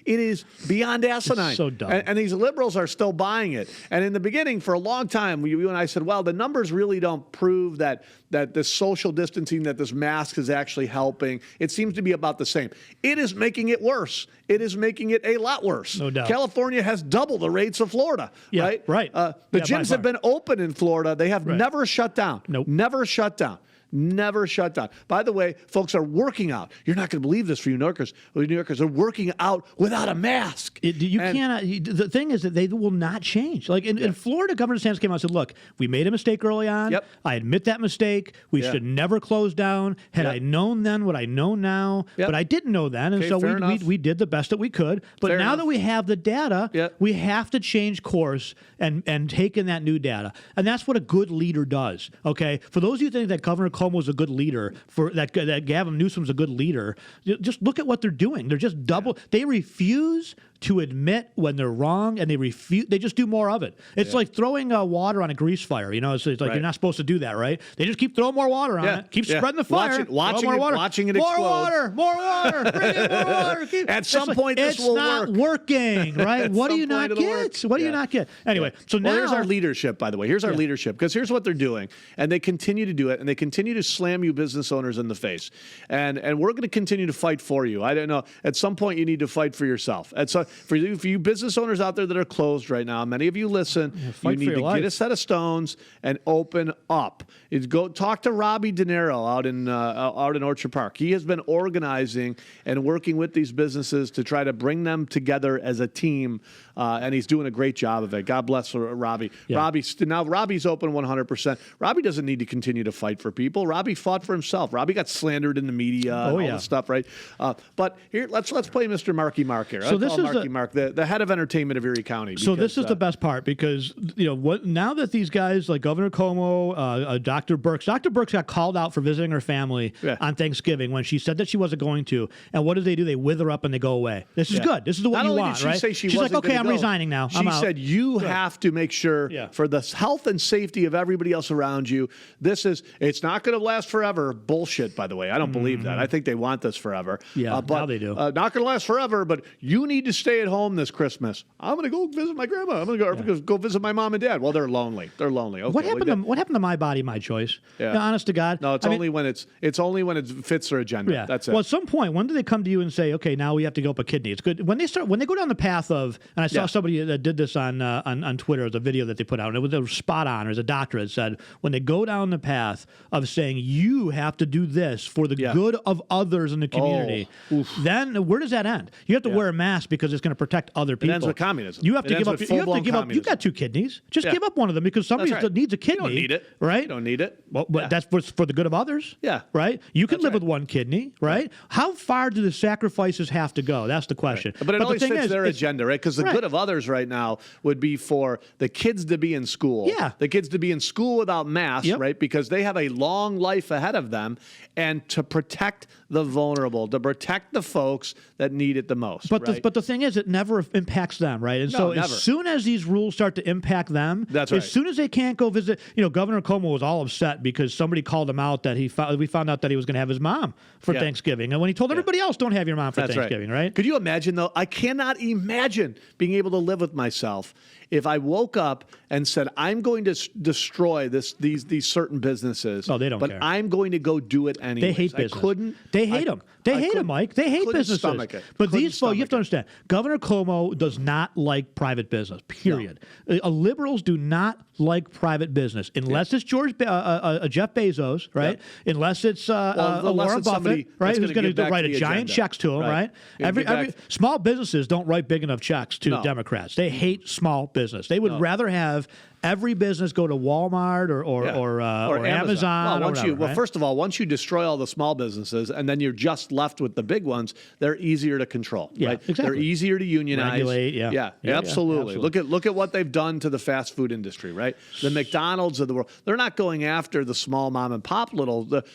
it is beyond asinine. It's so dumb. And these liberals are still buying it. And in the beginning, for a long time, you and I said, well, the numbers really don't prove that this social distancing, that this mask is actually helping. It seems to be about the same. It is making it worse. It is making it a lot worse. No doubt. California has double the rates of Florida, right? Right. The gyms have been open in Florida. They have never shut down. Nope. Never shut down. Never shut down. By the way, folks are working out. You're not going to believe this for you New Yorkers. New Yorkers are working out without a mask. The thing is that they will not change. Like in Florida, Governor DeSantis came out and said, look, we made a mistake early on. Yep. I admit that mistake. We should never close down. Had I known then what I know now, but I didn't know then. And so we did the best that we could. But now that we have the data, we have to change course and take in that new data. And that's what a good leader does. Okay? For those of you who think that Governor Cuomo is a good leader, that Gavin Newsom's a good leader, just look at what they're doing. They're just they refuse to admit when they're wrong, and they just do more of it. It's like throwing water on a grease fire. You know, it's like you're not supposed to do that, right? They just keep throwing more water on it, keep spreading the fire, watching it more explode. More water, bring in more water. At some point, this will work. It's not working, right? What do you not get? What do you not get? Anyway, so now here's our leadership. By the way, here's our leadership, because here's what they're doing, and they continue to do it, and they continue to slam you business owners in the face, and we're going to continue to fight for you. I don't know. At some point, you need to fight for yourself. And so for you business owners out there that are closed right now, many of you listen, you need to get a set of stones and open up. Go talk to Robbie De Niro out in Orchard Park. He has been organizing and working with these businesses to try to bring them together as a team, and he's doing a great job of it. God bless Robbie. Yeah. Robbie's open 100%. Robbie doesn't need to continue to fight for people. Robbie fought for himself. Robbie got slandered in the media and all this stuff, right? But here, let's play Mr. Marky Mark here. So this is Marky Mark, the head of entertainment of Erie County. So this is the best part, because now that these guys like Governor Cuomo, Dr. Birx got called out for visiting her family on Thanksgiving when she said that she wasn't going to, and what do? They wither up and they go away. This is good. This is what you want, did she right? say She's like, okay, I'm resigning now. She said you have to make sure for the health and safety of everybody else around you. It's not going to last forever. Bullshit, by the way. I don't believe that. I think they want this forever. Yeah, but now they do. Not going to last forever, but you need to stay at home this Christmas. I'm going to go visit my grandma. I'm going to go visit my mom and dad. Well, they're lonely. Okay, what happened to My Body, My Choice? Yeah. Honest to God. No, it's only when it fits their agenda. Yeah. That's it. Well, at some point, when do they come to you and say, okay, now we have to give up a kidney? It's good when they go down the path of, and I saw somebody that did this on Twitter, the video that they put out, and it was spot on. There's a doctor that said, when they go down the path of saying you have to do this for the good of others in the community, then where does that end? You have to wear a mask because it's going to protect other people. It ends with communism. You have to give up. You've got two kidneys. Just give up one of them because somebody needs a kidney. You don't need it. Right? You don't need it. Well, but that's for the good of others. Yeah. Right? You can live with one kidney, right? How far do the sacrifices have to go? That's the question. Right. But it always fits their agenda, right? Because the good of others right now would be for the kids to be in school. Yeah. The kids to be in school without masks, right? Because they have a long life ahead of them, and to protect the vulnerable, to protect the folks that need it the most. But the thing is, it never impacts them, right? And so as soon as these rules start to impact them, as soon as they can't go visit, Governor Cuomo was all upset because somebody called him out that we found out that he was going to have his mom for Thanksgiving, and when he told everybody else, don't have your mom for Thanksgiving, right? Could you imagine though? I cannot imagine being able to live with myself if I woke up and said, I'm going to destroy these certain businesses. Oh, they don't care. But I'm going to go do it anyway. They hate business. I couldn't. They hate them. They hate them, Mike. They hate businesses. Stomach it. But these folks, you have to understand, Governor Cuomo does not like private business, period. No. Liberals do not like private business unless it's Jeff Bezos, right? Unless it's Warren Buffett, right? Who's going to write a giant checks to him, right? Every small businesses don't write big enough checks to Democrats. They hate small business. They would rather have every business go to Walmart or Amazon. Well, first of all, once you destroy all the small businesses and then you're just left with the big ones, they're easier to control. Yeah, right? Exactly. They're easier to unionize. Regulate, absolutely. Look at what they've done to the fast food industry, right? The McDonald's of the world. They're not going after the small mom and pop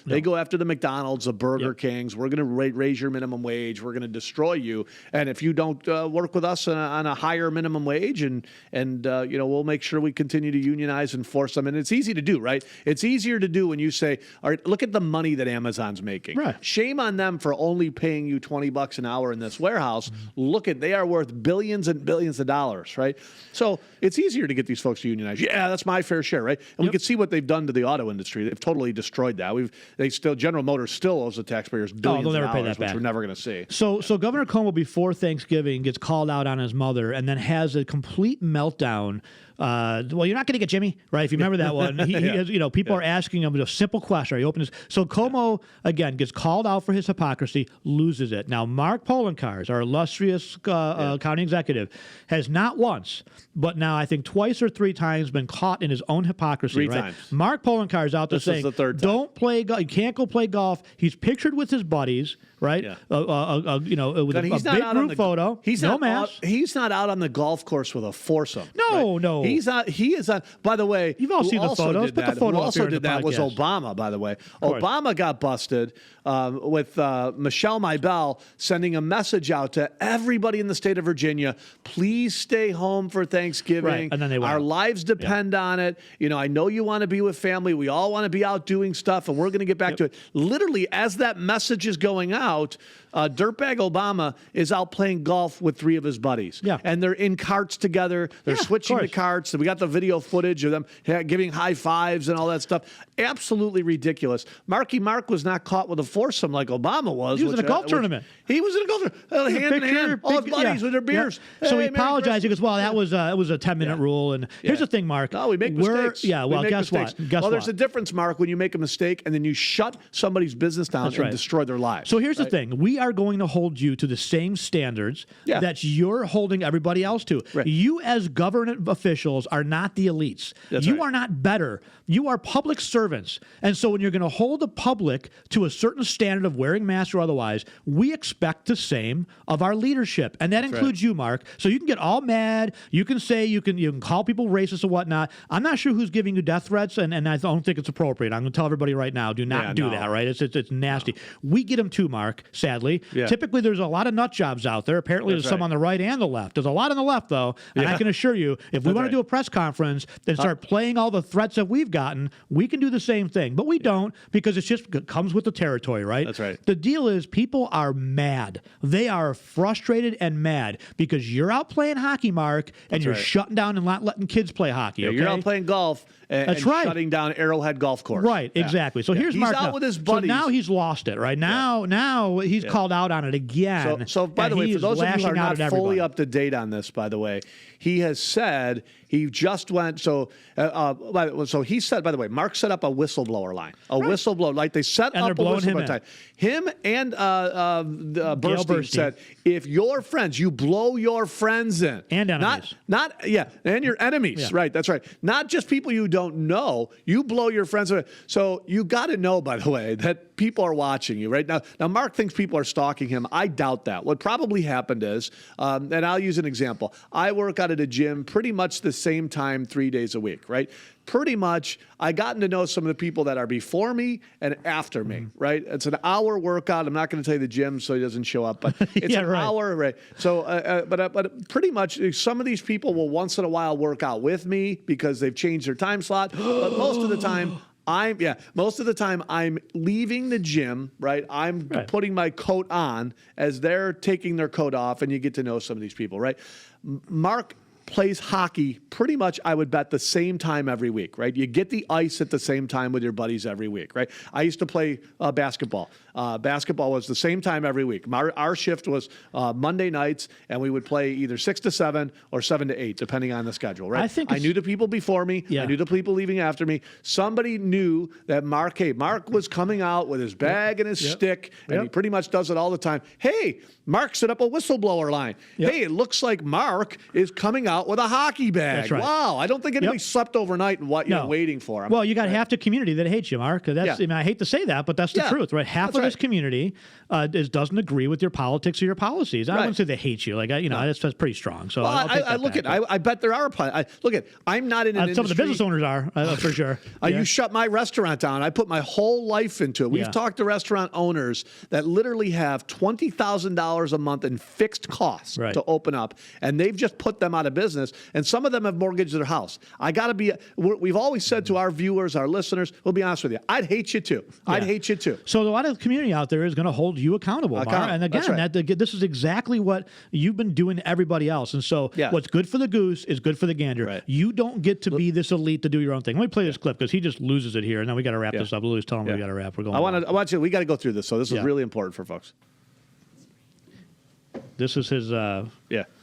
they go after the McDonald's, the Burger Kings. We're going to raise your minimum wage. We're going to destroy you. And if you don't work with us on a higher minimum wage, and we'll make sure we continue to unionize and force them. And it's easy to do, right? It's easier to do when you say, all right, look at the money that Amazon's making. Right. Shame on them for only paying you $20 an hour in this warehouse. They are worth billions and billions of dollars, right? So it's easier to get these folks to unionize. Yeah, that's my fair share, right? And we can see what they've done to the auto industry. They've totally destroyed that. General Motors still owes the taxpayers billions of dollars, which we're never going to see. So Governor Cuomo before Thanksgiving gets called out on his mother and then has a complete meltdown well, you're not going to get Jimmy, right? If you remember that one, he has, people are asking him a simple question. Are you open? So Como, again, gets called out for his hypocrisy, loses it. Now, Mark Poloncarz, our illustrious county executive, has not once, but now I think twice or three times been caught in his own hypocrisy. Three right? times. Mark Poloncarz out there saying, the third time. don't play golf. You can't go play golf. He's pictured with his buddies, right? Yeah. With a big group photo. He's no not mask. He's not out on the golf course with a foursome. No, right? no. He is on. By the way, You've all who seen the also photos. did Put the that- photo who up also here in did the that was podcast. Obama. By the way, course. Obama got busted with Michelle Maybell sending a message out to everybody in the state of Virginia. Please stay home for Thanksgiving. Right, and then they went Our out. lives depend on it. I know you want to be with family. We all want to be out doing stuff, and we're going to get back to it. Literally, as that message is going out, Dirtbag Obama is out playing golf with three of his buddies. Yeah. And they're in carts together. They're switching to course. carts. We got the video footage of them giving high fives and all that stuff. Absolutely ridiculous. Mark was not caught with a foursome like Obama was. He was in a golf tournament. He was in a golf tournament. Hand in hand. All his buddies with their beers. Yeah. So Hey, he Merry apologized. He goes, Christmas. well, that was a 10-minute rule. And here's the thing, Mark. No, we make mistakes. Yeah, We well, make guess mistakes. what? Guess well, there's what? a difference, Mark, when you make a mistake and then you shut somebody's business down That's and right. destroy their lives. So here's the thing. We are going to hold you to the same standards that you're holding everybody else to. Right. You as government officials are not the elites. That's you right. are not better. You are public servants. And so when you're going to hold the public to a certain standard of wearing masks or otherwise, we expect the same of our leadership. And that includes you, Mark. So you can get all mad. You can say, you can call people racist or whatnot. I'm not sure who's giving you death threats, and I don't think it's appropriate. I'm going to tell everybody right now, do not do that, right? It's nasty. We get them too, Mark, sadly. Yeah. Typically, there's a lot of nut jobs out there. Apparently, there's some on the right and the left. There's a lot on the left, though. And I can assure you, if we want to do a press conference and start playing all the threats that we've gotten, we can do the same thing. But we don't, because it just comes with the territory, right? That's right. The deal is people are mad. They are frustrated and mad because you're out playing hockey, Mark, and you're shutting down and not letting kids play hockey. Okay? You're out playing golf and shutting down Arrowhead Golf Course. Right, exactly. So here's he's Mark. out now. with his buddies. So now he's lost it, right? Now he's called out on it again. So by the way, he for is those of you who are lashing out not at fully everybody. up to date on this, by the way, he has said he just went. So he said, by the way, Mark set up a whistleblower line, whistleblower, like they set And up they're a blowing him whistleblower in. line. Him and Burstein said, if your friends, you blow your friends in, And enemies. and your enemies, Yeah. right? That's right. Not just people you don't know, you blow your friends in. So you got to know, by the way, that people are watching you right now. Now, Mark thinks people are stalking him. I doubt that. What probably happened is, and I'll use an example. I work out at a gym pretty much the same time 3 days a week, right? Pretty much, I gotten to know some of the people that are before me and after me, right? It's an hour workout. I'm not going to tell you the gym so he doesn't show up, but it's an hour, right? So, but pretty much some of these people will once in a while work out with me because they've changed their time slot. But most of the time, I'm leaving the gym, right? I'm putting my coat on as they're taking their coat off, and you get to know some of these people, right? Mark plays hockey pretty much, I would bet, the same time every week, right? You get the ice at the same time with your buddies every week, right? I used to play basketball. Basketball was the same time every week. Our shift was Monday nights, and we would play either 6 to 7 or 7 to 8, depending on the schedule, right? I knew the people before me. I knew the people leaving after me. Somebody knew that Mark was coming out with his bag and his stick, and he pretty much does it all the time. Hey, Mark set up a whistleblower line. Hey, it looks like Mark is coming out with a hockey bag. That's right. Wow, I don't think anybody slept overnight and waiting for him. Well, you got half the community that hates you, Mark. I mean, I hate to say that, but that's the truth, right? Half of this community doesn't agree with your politics or your policies. I wouldn't say they hate you. Like, that's pretty strong. So I bet there are. I'm not in an industry. Some of the business owners are, for sure. You shut my restaurant down. I put my whole life into it. We've talked to restaurant owners that literally have $20,000 a month in fixed costs to open up, and they've just put them out of business. And some of them have mortgaged their house. We've always said to our viewers, our listeners, we'll be honest with you, I'd hate you too. I'd hate you too. So a lot of the community out there is going to hold you accountable, Mark. And again, this is exactly what you've been doing to everybody else. And so what's good for the goose is good for the gander. Right. You don't get to be this elite to do your own thing. Let me play this clip because he just loses it here. And then we got to wrap this up. Louis, tell him we got to wrap. We're going. We got to go through this. So this is really important for folks. This is his.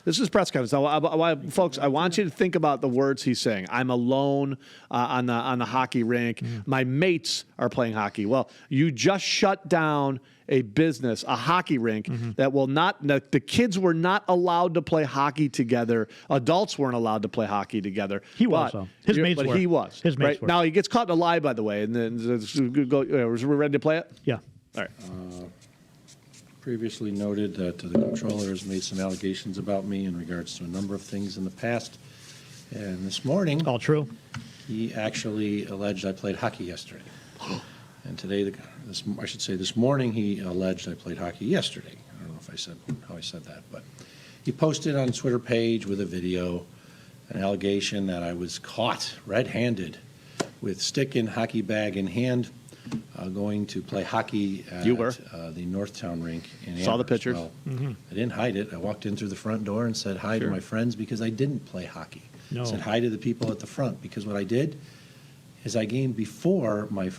This is press conference. Folks, I want you to think about the words he's saying. I'm alone on the hockey rink. My mates are playing hockey. Well, you just shut down a business, a hockey rink that will not. The kids were not allowed to play hockey together. Adults weren't allowed to play hockey together. He was. Though. His mates were. He was. His mates were. Now he gets caught in a lie, by the way. And then we're ready to play it. Yeah. All right. Previously noted that the controller has made some allegations about me in regards to a number of things in the past. And this morning, All true. he actually alleged I played hockey yesterday. And today, this morning, he alleged I played hockey yesterday. I don't know if I said how I said that, but he posted on his Twitter page with a video an allegation that I was caught red-handed with stick and hockey bag in hand, going to play hockey at You were. The Northtown rink in Saw the Amherst. pictures. Well, I didn't hide it. I walked in through the front door and said hi to my friends because I didn't play hockey. No. Said hi to the people at the front because what I did is I came before my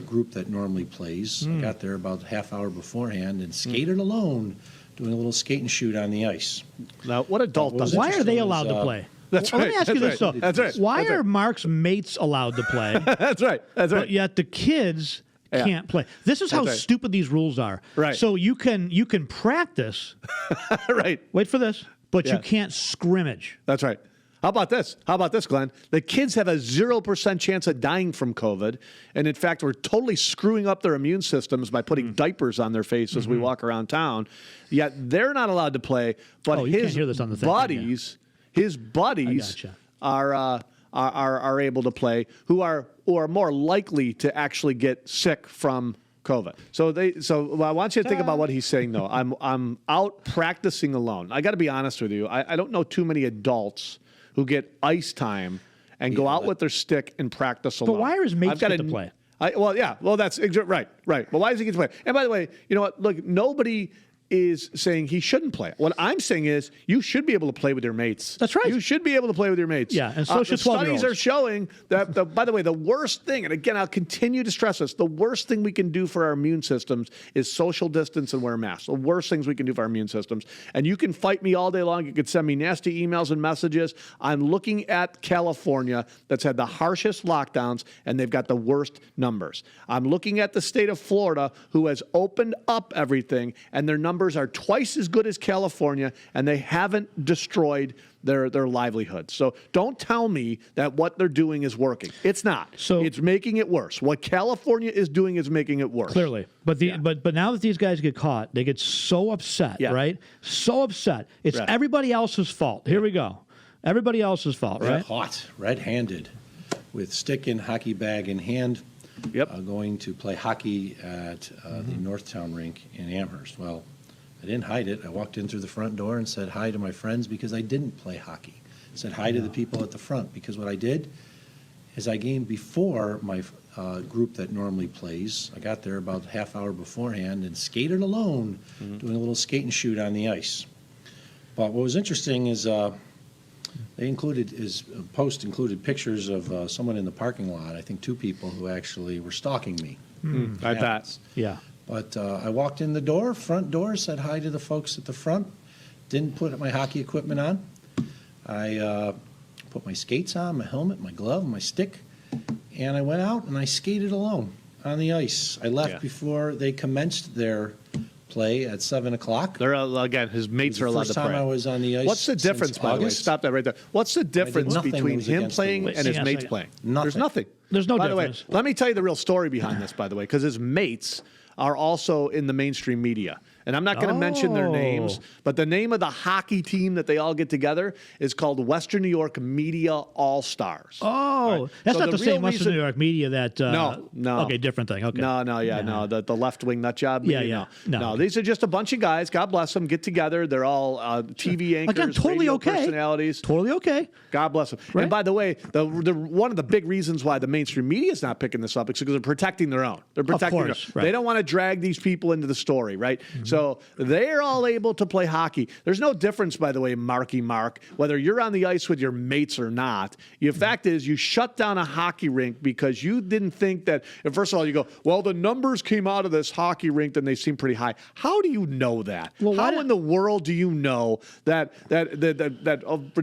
group that normally plays. I got there about a half hour beforehand and skated alone, doing a little skate and shoot on the ice. Now, what adult What was does Why are they interesting allowed is, to play? That's Well, right. Let me ask you this, That's though. right. That's right. Why That's are right. Mark's mates allowed to play, That's right. That's right. but yet the kids Yeah. can't play? This is how That's right. stupid these rules are. Right. So you can practice. Right. Wait for this, but Yeah. you can't scrimmage. That's right. How about this? How about this, Glenn? The kids have a 0% chance of dying from COVID. And in fact, we're totally screwing up their immune systems by putting diapers on their face as we walk around town. Yet they're not allowed to play. But Oh, you can't his hear this on the thing, his buddies gotcha. are able to play who are more likely to actually get sick from COVID. So I want you to think about what he's saying though. I'm out practicing alone. I got to be honest with you. I don't know too many adults who get ice time and go out with their stick and practice alone. But why are his mates get to play? That's right. But why does he get to play? And by the way, you know what? Look, nobody is saying he shouldn't play. What I'm saying is you should be able to play with your mates. That's right. You should be able to play with your mates. Yeah, and so should the studies 12-year-olds. are showing that, by the way, the worst thing, and again, I'll continue to stress this, the worst thing we can do for our immune systems is social distance and wear masks. The worst things we can do for our immune systems. And you can fight me all day long. You can send me nasty emails and messages. I'm looking at California that's had the harshest lockdowns, and they've got the worst numbers. I'm looking at the state of Florida, who has opened up everything, and their numbers are twice as good as California, and they haven't destroyed their livelihoods. So don't tell me that what they're doing is working. It's not. So it's making it worse. What California is doing is making it worse. Clearly. But but now that these guys get caught, they get so upset, right? So upset. It's everybody else's fault. Here we go. Everybody else's fault, right? Caught red-handed with stick and hockey bag in hand, going to play hockey at the Northtown rink in Amherst. Well, I didn't hide it. I walked in through the front door and said hi to my friends because I didn't play hockey. Said hi to the people at the front because what I did is I came before my group that normally plays. I got there about a half hour beforehand and skated alone, doing a little skate and shoot on the ice. But what was interesting is his post included pictures of someone in the parking lot. I think two people who actually were stalking me. I bet. Yeah. But I walked in the door, front door, said hi to the folks at the front. Didn't put my hockey equipment on. I put my skates on, my helmet, my glove, my stick, and I went out and I skated alone on the ice. I left before they commenced their play at 7 o'clock. They're again, his mates are allowed to play. First time I was on the ice. What's the difference, by the way? August. Stop that right there. What's the difference nothing that between was him against the playing rules. and his Hang on a mates second. playing? Nothing. There's nothing. There's no By difference. the way, let me tell you the real story behind this, by the way, because his mates are also in the mainstream media. And I'm not going to mention their names, but the name of the hockey team that they all get together is called Western New York Media All-Stars. Oh, that's So not the the same real Western reason- New York media that... No. Okay, different thing. Okay. No, the left-wing nut job. Yeah. No, these are just a bunch of guys, God bless them, get together. They're all TV anchors, Again, totally radio okay. personalities. Totally okay. God bless them. Right. And by the way, the one of the big reasons why the mainstream media is not picking this up is because they're protecting their own. They're protecting course, their own. right. They don't want to drag these people into the story, right? So So they're all able to play hockey. There's no difference, by the way, Marky Mark, whether you're on the ice with your mates or not. The fact is, you shut down a hockey rink because you didn't think that. And first of all, you go, well, the numbers came out of this hockey rink and they seem pretty high. How do you know that? Well, how in the world do you know that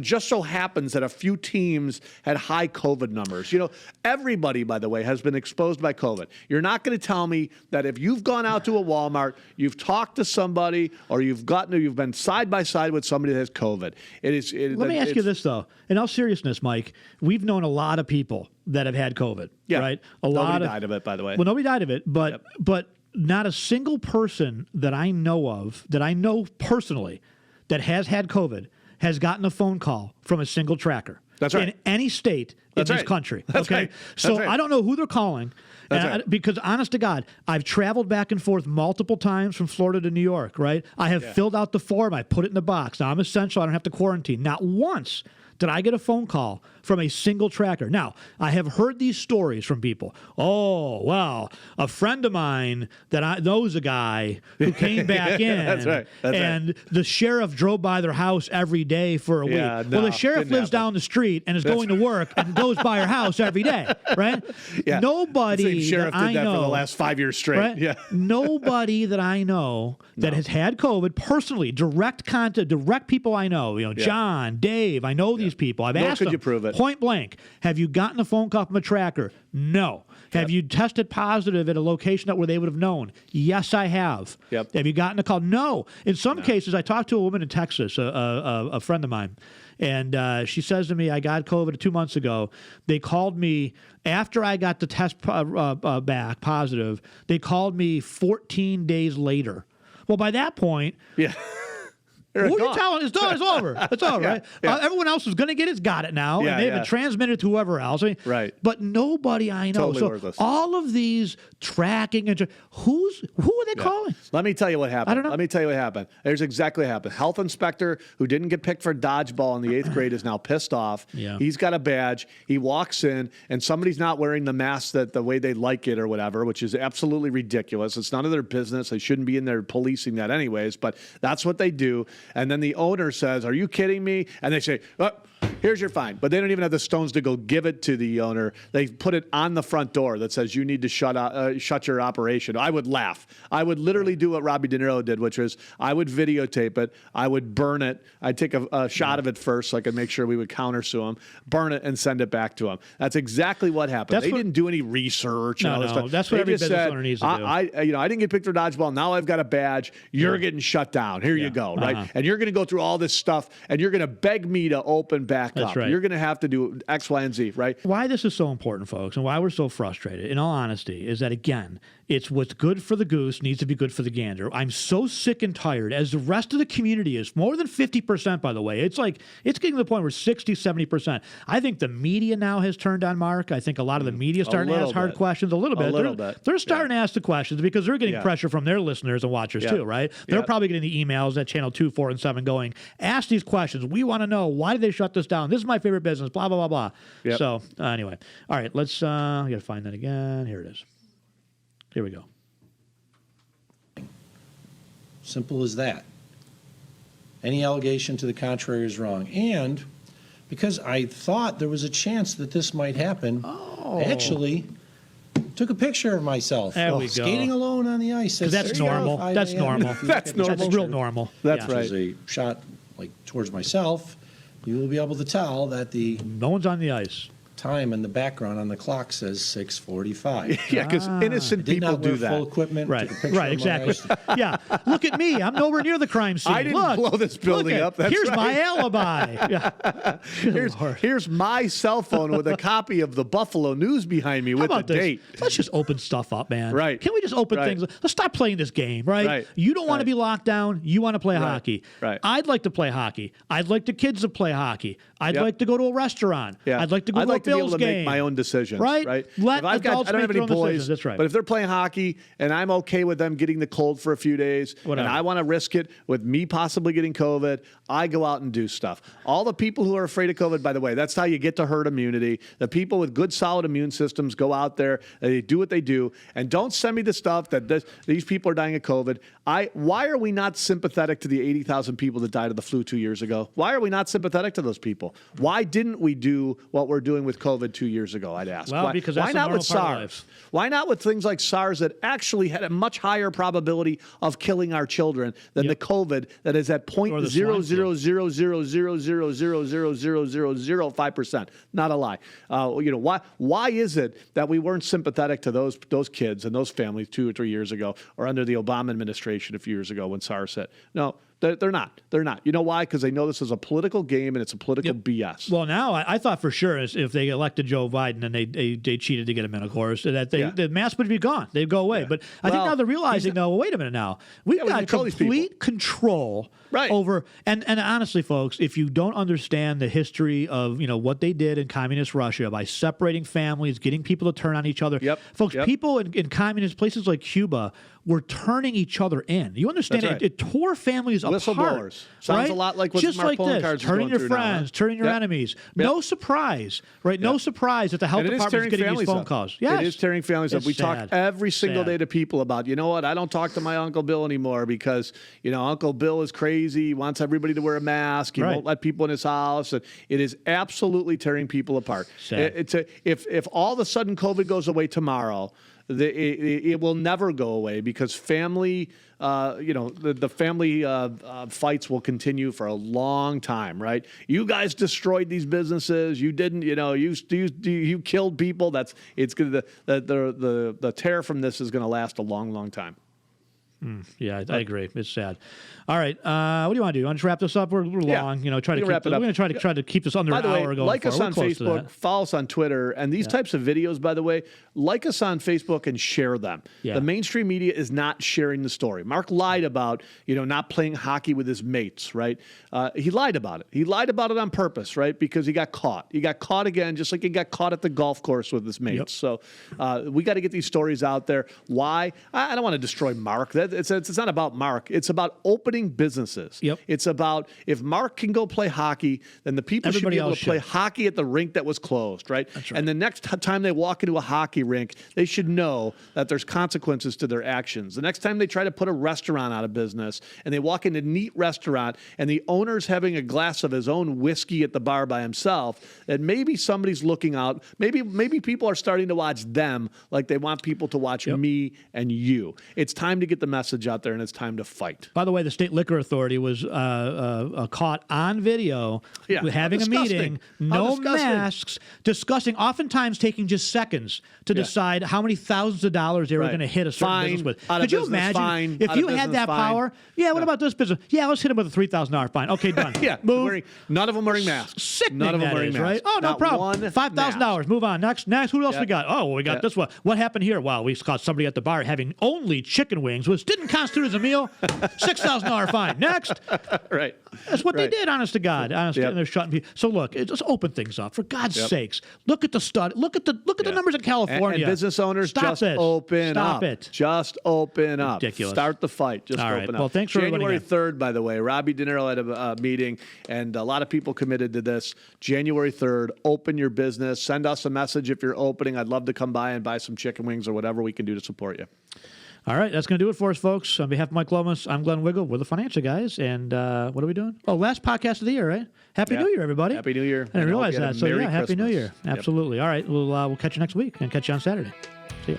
just so happens that a few teams had high COVID numbers? You know, everybody, by the way, has been exposed by COVID. You're not going to tell me that if you've gone out to a Walmart, you've talked to somebody, or you've been side by side with somebody that has COVID. Let me ask you this, though. In all seriousness, Mike, we've known a lot of people that have had COVID, right? Nobody died of it, by the way. Well, nobody died of it, but not a single person that I know personally, that has had COVID has gotten a phone call from a single tracker. That's right. In any state in this country. That's okay? right. So I don't know who they're calling. Because honest to God, I've traveled back and forth multiple times from Florida to New York, right? I have filled out the form. I put it in the box. Now, I'm essential. I don't have to quarantine. Not once did I get a phone call from a single tracker. Now, I have heard these stories from people. Oh, well, a friend of mine that knows a guy who came back in, That's right. and the sheriff drove by their house every day for a week. Well, the sheriff lives down the street and is going to work and goes by her house every day, right? Yeah. Nobody the sheriff that I did that know, for the last 5 years straight. Right? Yeah. Nobody that I know that has had COVID personally, direct contact, direct people I know, John, Dave, I know these people. I've asked them, you prove it? Point blank, have you gotten a phone call from a tracker? No. Have you tested positive at a location where they would have known? Yes, I have. Yep. Have you gotten a call? No. In some cases, I talked to a woman in Texas, a friend of mine, and she says to me, I got COVID 2 months ago. They called me after I got the test back positive. They called me 14 days later. Well, by that point, who are you telling? It's done. It's over. It's over, right? Everyone else is going to get it. Got it now. And they haven't transmitted to whoever else. I mean, right. But nobody I know. Totally worthless. All of these tracking and who are they calling? Let me tell you what happened. I don't know. Let me tell you what happened. Here's exactly what happened. Health inspector who didn't get picked for dodgeball in the 8th grade is now pissed off. Yeah. He's got a badge. He walks in, and somebody's not wearing the mask the way they like it or whatever, which is absolutely ridiculous. It's none of their business. They shouldn't be in there policing that anyways, but that's what they do. And then the owner says, are you kidding me? And they say, here's your fine. But they don't even have the stones to go give it to the owner. They put it on the front door that says you need to shut your operation. I would laugh. I would literally do what Robbie De Niro did, which was I would videotape it. I would burn it. I'd take a shot of it first so I could make sure we would countersue him, burn it, and send it back to him. That's exactly what happened. They didn't do any research and all this stuff. That's what every business owner needs to do. I didn't get picked for dodgeball. Now I've got a badge. You're getting shut down. Here you go, right? And you're going to go through all this stuff, and you're going to beg me to open back up. Right. You're going to have to do X, Y, and Z, right? Why this is so important, folks, and why we're so frustrated, in all honesty, is that, again, it's what's good for the goose needs to be good for the gander. I'm so sick and tired, as the rest of the community is, more than 50%, by the way. It's getting to the point where 60, 70%. I think the media now has turned on Mark. I think a lot of the media is starting to ask hard questions a little bit. They're starting to ask the questions because they're getting pressure from their listeners and watchers too, right? They're probably getting the emails at channel 2, 4, and 7 going, ask these questions. We want to know, why did they shut this down? This is my favorite business, blah, blah, blah, blah. Yep. So anyway, all right, let's, we got to find that again. Here it is. Here we go. Simple as that. Any allegation to the contrary is wrong. And because I thought there was a chance that this might happen, I actually took a picture of myself skating alone on the ice. That's normal. That's normal. That's normal. That's real normal. That's right. As a shot towards myself, you will be able to tell that no one's on the ice. Time in the background on the clock says 6:45. Yeah, because innocent people do that. Full equipment. Right, exactly. Yeah, look at me. I'm nowhere near the crime scene. I didn't blow this building up. That's here's right. my alibi. Yeah. Here's my cell phone with a copy of the Buffalo News behind me with the date. Let's just open stuff up, man. Right. Can we just open things? Let's stop playing this game, right? You don't want to be locked down. You want to play hockey. Right. I'd like to play hockey. I'd like the kids to play hockey. I'd like to go to a restaurant. Yeah. I'd like to go to a to be able Bills to game. make my own decisions. Right? Right. Let If I adults don't have make any their own boys. decisions. That's right. But if they're playing hockey and I'm okay with them getting the cold for a few days, Whatever. and I want to risk it with me possibly getting COVID, I go out and do stuff. All the people who are afraid of COVID, by the way, that's how you get to herd immunity. The people with good, solid immune systems go out there, they do what they do, and don't send me the stuff that these people are dying of COVID. Why are we not sympathetic to the 80,000 people that died of the flu 2 years ago? Why are we not sympathetic to those people? Why didn't we do what we're doing with COVID 2 years ago, I'd ask. Well, because that's why a not normal with part of SARS? life. Why not with things like SARS that actually had a much higher probability of killing our children than the COVID that is at Or the swine flu. 0.00000000005%? Not a lie. Why is it that we weren't sympathetic to those kids and those families 2 or 3 years ago, or under the Obama administration a few years ago when SARS hit? No. They're not. They're not. You know why? Because they know this is a political game and it's a political BS. Well, now I thought for sure if they elected Joe Biden and they cheated to get him in, of course, that the mask would be gone. They'd go away. But I think now they're realizing, well, wait a minute now. We've got complete control over, and honestly, folks, if you don't understand the history of what they did in communist Russia by separating families, getting people to turn on each other, folks, people in communist places like Cuba were turning each other in. You understand? It tore families apart. Whistleblowers. Sounds a lot like what Just Mark like Poloncarz this, turning your friends, turning your enemies. No surprise, right? No surprise that the health department's getting these phone calls. Yes. It is tearing families up. We sad. talk every single day to people about, you know what, I don't talk to my Uncle Bill anymore because, Uncle Bill is crazy. He wants everybody to wear a mask. He won't let people in his house. And it is absolutely tearing people apart. If all of a sudden COVID goes away tomorrow, it will never go away because family, the family fights will continue for a long time, right? You guys destroyed these businesses. You didn't, you killed people. The tear from this is going to last a long, long time. Yeah, I agree. It's sad. All right, what do you want to do? You want to wrap this up? We're long. Try to keep wrap it up. We're going to try to keep this under an hour going. Like us on Facebook, follow us on Twitter, and these types of videos, by the way, like us on Facebook and share them. The mainstream media is not sharing the story. Mark lied about not playing hockey with his mates, right? He lied about it. He lied about it on purpose, right? Because he got caught. He got caught again, just like he got caught at the golf course with his mates. So we got to get these stories out there. Why? I don't want to destroy Mark. It's not about Mark. It's about opening businesses. It's about if Mark can go play hockey, then the people should be able to play hockey at the rink that was closed, right? And the next time they walk into a hockey rink, they should know that there's consequences to their actions. The next time they try to put a restaurant out of business and they walk into a neat restaurant and the owner's having a glass of his own whiskey at the bar by himself, that maybe somebody's looking out. Maybe people are starting to watch them like they want people to watch me and you. It's time to get the message out there, and it's time to fight. By the way, the State Liquor Authority was caught on video having a meeting, no masks, discussing, oftentimes taking just seconds to decide how many thousands of dollars they were going to hit a certain business with. Could you imagine if you had that power? What about this business? Let's hit them with a $3,000 fine. Okay, done. Move. None of them wearing masks. Sickening, none of them wearing masks. Right? Oh, no problem. $5,000. Move on. Next. Who else we got? Oh, well, we got this one. What happened here? Well, we caught somebody at the bar having only chicken wings, which didn't constitute as a meal. $6,000 fine. Next. Right. That's what they did, honest to God. And they're shutting people. So look, just open things up. For God's sakes. Look at the study. Look at the numbers in California. And business owners, open up. Just open up. Ridiculous. Start the fight. Just open up. Well, thanks for January 3rd, by the way. Robbie De Niro had a meeting, and a lot of people committed to this. January 3rd, open your business. Send us a message if you're opening. I'd love to come by and buy some chicken wings or whatever we can do to support you. All right, that's going to do it for us, folks. On behalf of Mike Lomas, I'm Glenn Wiggle. We're the Financial Guys. And what are we doing? Oh, last podcast of the year, right? Happy New Year, everybody. Happy New Year. I didn't realize that. So, Merry Happy New Christmas. Year. Absolutely. All right, we'll catch you next week and catch you on Saturday. See ya.